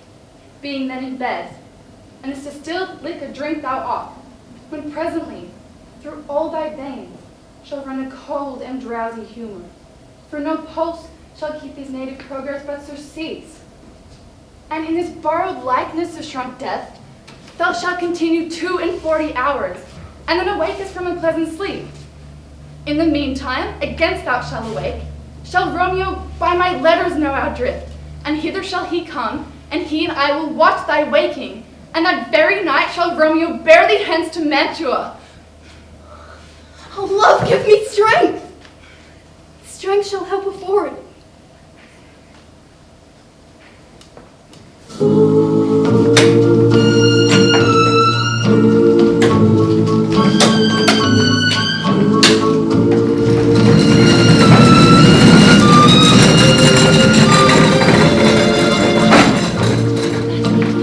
being then in bed, and this distilled liquor drink thou off, when presently through all thy veins shall run a cold and drowsy humor. For no pulse shall keep these native progress but surcease. And in this borrowed likeness of shrunk death, thou shalt continue 42 hours, and then awakest from a pleasant sleep. In the meantime, against thou shalt awake, shall Romeo by my letters know our drift, and hither shall he come, and he and I will watch thy waking, and that very night shall Romeo bear thee hence to Mantua. Oh, love, give me strength! Strength shall help afford.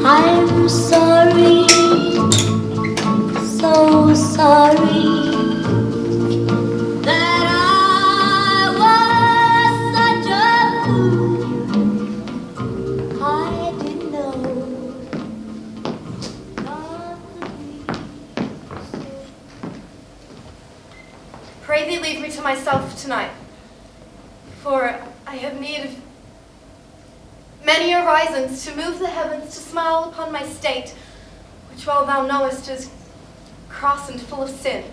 I'm sorry, so sorry that I was such a fool. I didn't know love could be so. Pray thee leave me to myself tonight, for I have need of many horizons to move the heavens to smile upon my state, which well thou knowest is cross and full of sin.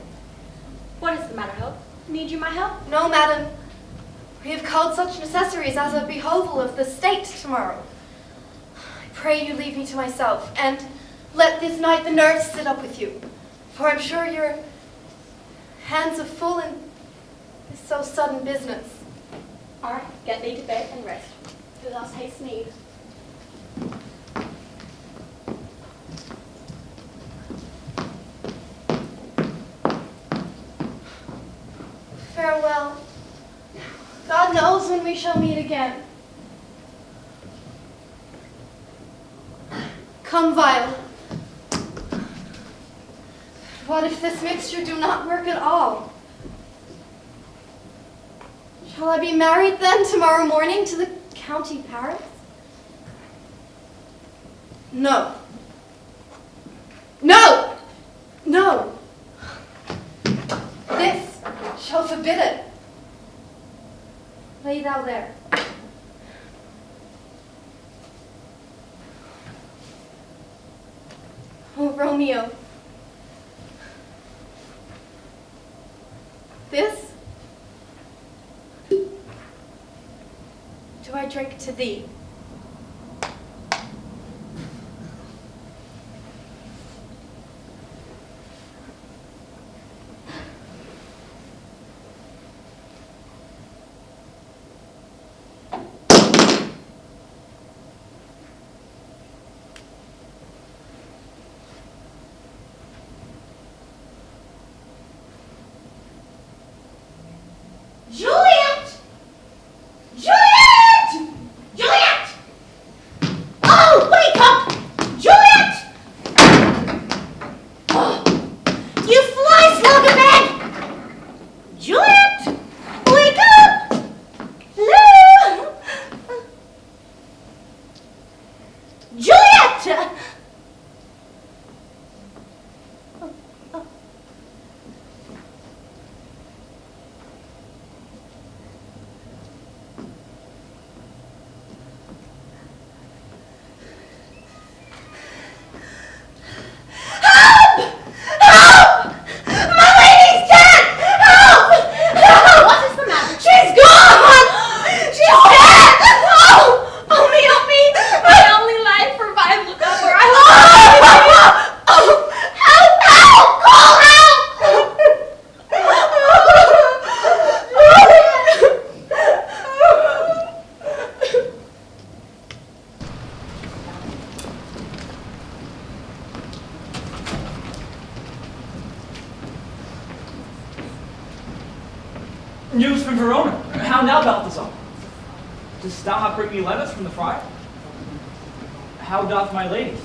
What is the matter, Hope? Need you my help? No, madam. We have called such necessaries as a behoval of the state tomorrow. I pray you leave me to myself, and let this night the nurse sit up with you, for I'm sure your hands are full in this so sudden business. All right, get thee to bed and rest. Who thus haste need? Farewell. God knows when we shall meet again. Come, vial. What if this mixture do not work at all? Shall I be married then tomorrow morning to the County Paris? No. No! No! This shall forbid it. Lay thou there. Oh, Romeo. This do I drink to thee. Juliet! Juliet! Juliet! News from Verona. How now, Balthazar? Dost thou not bring me letters from the friar? How doth my lady?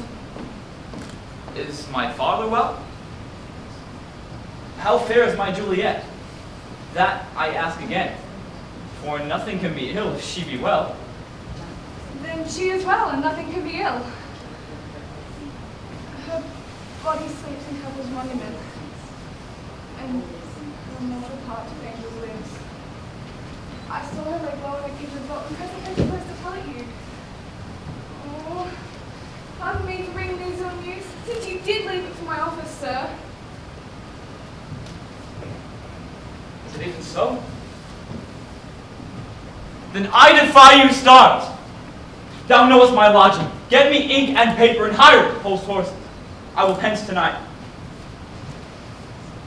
Is my father well? How fares my Juliet? That I ask again, for nothing can be ill if she be well. Then she is well, and nothing can be ill. Her body sleeps in Heaven's monument, and her mortal part of angels lives. I saw her lay low in a kitchen vault, and presently she was to tell you. Oh, pardon me for bringing these ill news, since you did leave it for my office, sir. Is it even so? Then I defy you, stars! Thou knowest my lodging. Get me ink and paper and hire post horses. I will hence tonight.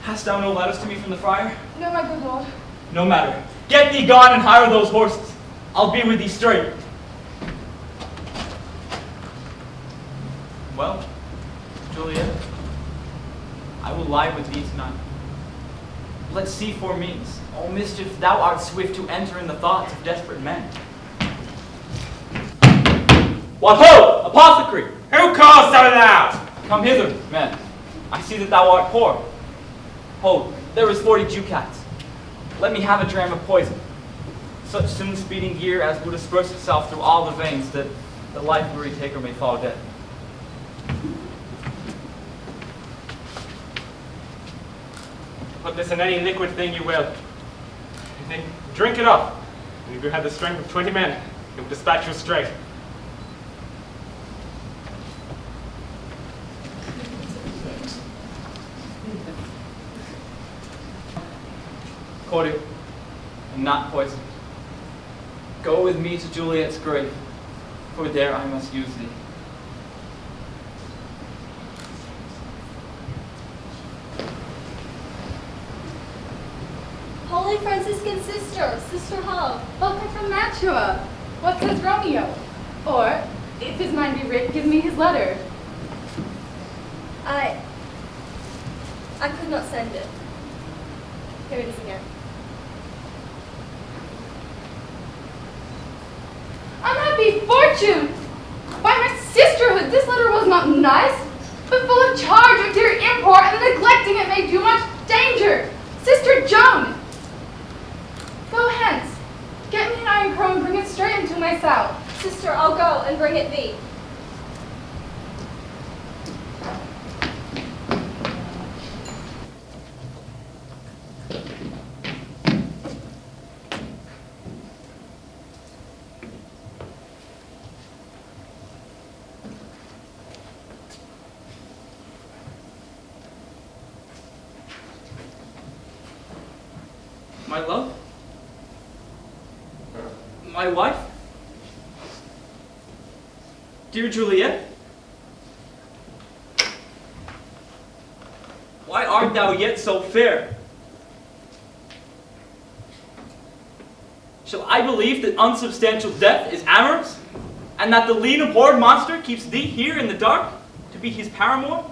Hast thou no letters to me from the friar? No, my good lord. No matter. Get thee gone and hire those horses. I'll be with thee straight. Well, Juliet, I will lie with thee tonight. Let's see for means. O mischief, thou art swift to enter in the thoughts of desperate men. What ho! Apothecary! Who calls so loud? Come hither, man. I see that thou art poor. Ho, there is 40 ducats. Let me have a dram of poison. Such sin-speeding gear as would disperse itself through all the veins that the life-weary taker may fall dead. Put this in any liquid thing you will. Then drink it up. And if you had the strength of 20 men, it would dispatch you straight. Cordial, and not poison. Go with me to Juliet's grave, for there I must use thee. Holy Franciscan sister, Sister Hub. Welcome from Mantua. What says Romeo? Or, if his mind be writ, give me his letter. I could not send it. Here it is again. Unhappy fortune! By my sisterhood, this letter was not nice, but full of charge of dear import, and the neglecting it may do much danger. Sister Joan! Go hence. Get me an iron crow and bring it straight into my cell. Sister, I'll go and bring it thee. My love? My wife? Dear Juliet? Why art thou yet so fair? Shall I believe that unsubstantial death is amorous, and that the lean abhorred monster keeps thee here in the dark to be his paramour?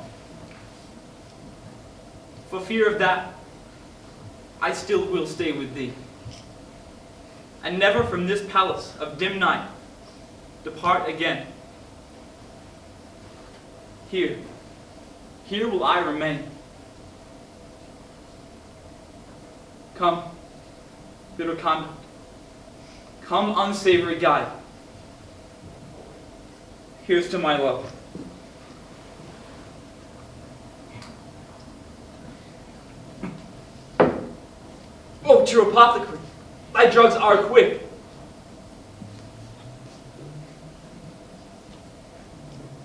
For fear of that, I still will stay with thee, and never from this palace of dim night depart again. Here will I remain. Come, bitter conduct. Come, unsavory guide. Here's to my love. Oh, true apothecary, thy drugs are quick.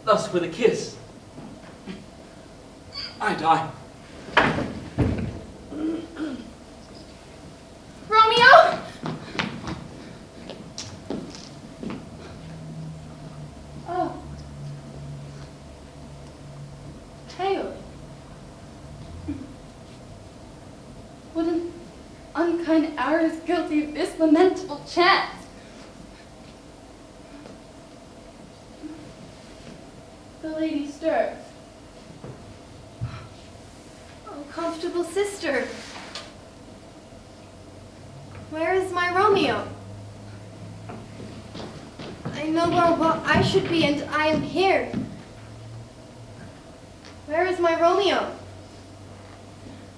Thus with a kiss, I die. Romeo! Oh. Tail. What an unkind hour is guilty of this lamentable chance. The lady stirs. Oh, comfortable sister. Where is my Romeo? I know where I should be, and I am here. Where is my Romeo?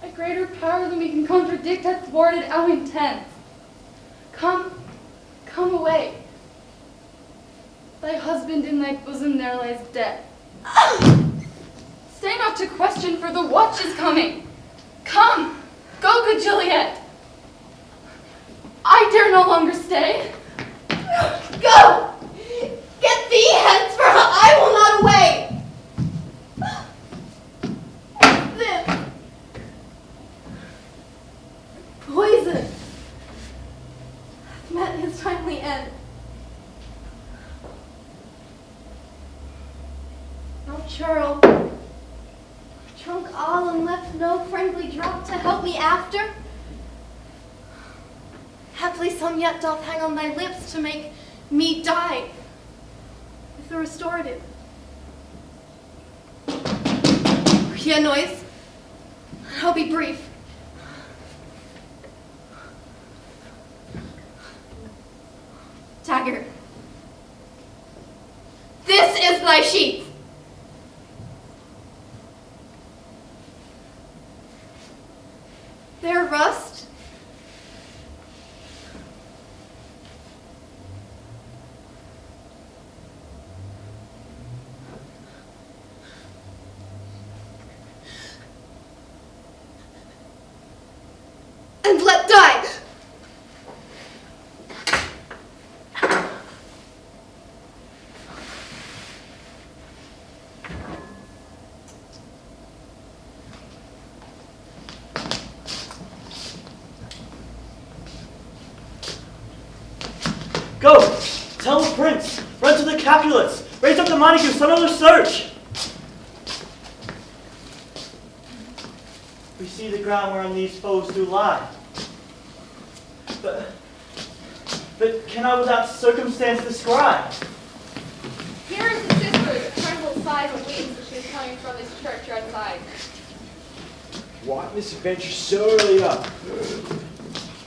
A greater power than we can contradict hath thwarted our intent. Come away. Thy husband in thy bosom there lies dead. Stay not to question, for the watch is coming. Come, go, good Juliet. I dare no longer stay. Go! Get thee hence, for I will not away! This Poison met his timely end. No churl, drunk all and left no friendly drop to help me after. Haply some yet doth hang on thy lips to make me die with a restorative. Hear noise? I'll be brief. Taggart, this is thy sheath. There rust, and let die. Go! Tell the prince! Run to the Capulets! Raise up the Montague! Send another search! We see the ground whereon these foes do lie. But cannot without circumstance describe. Here is the sister, trembles, sighs, and weeps as she is coming from this church outside. What misadventure so early up?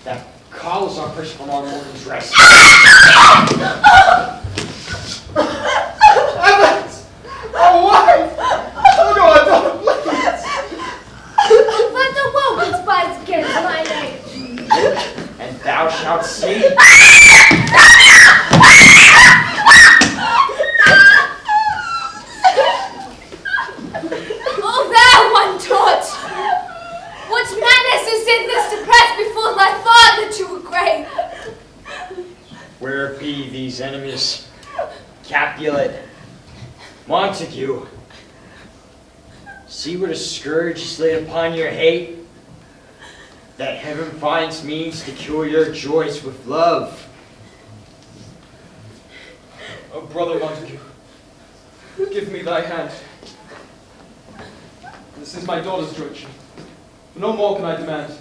That calls our person from our morning dress. Evans! Oh, wife! Oh, no, I don't, please! But the woe conspires against my name. And thou shalt see. Oh, thou one taught! What madness is in this to press before thy father to a grave? Where be these enemies? Capulet, Montague, see what a scourge is laid upon your hate, that heaven finds means to cure your joys with love. Oh, brother Montague, give me thy hand. This is my daughter's direction. No more can I demand.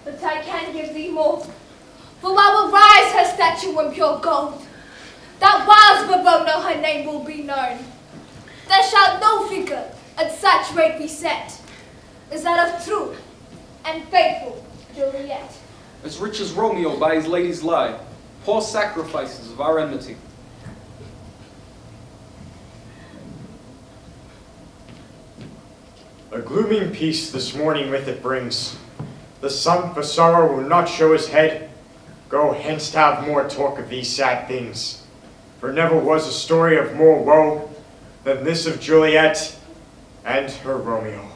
But I can give thee more. For I will rise her statue in pure gold, that whilst Verona her name will be known, there shall no figure at such rate be set as that of true and faithful Juliet. As rich as Romeo by his lady's lie, poor sacrifices of our enmity. A glooming peace this morning with it brings. The sun for sorrow will not show his head. Go hence to have more talk of these sad things. For never was a story of more woe than this of Juliet and her Romeo.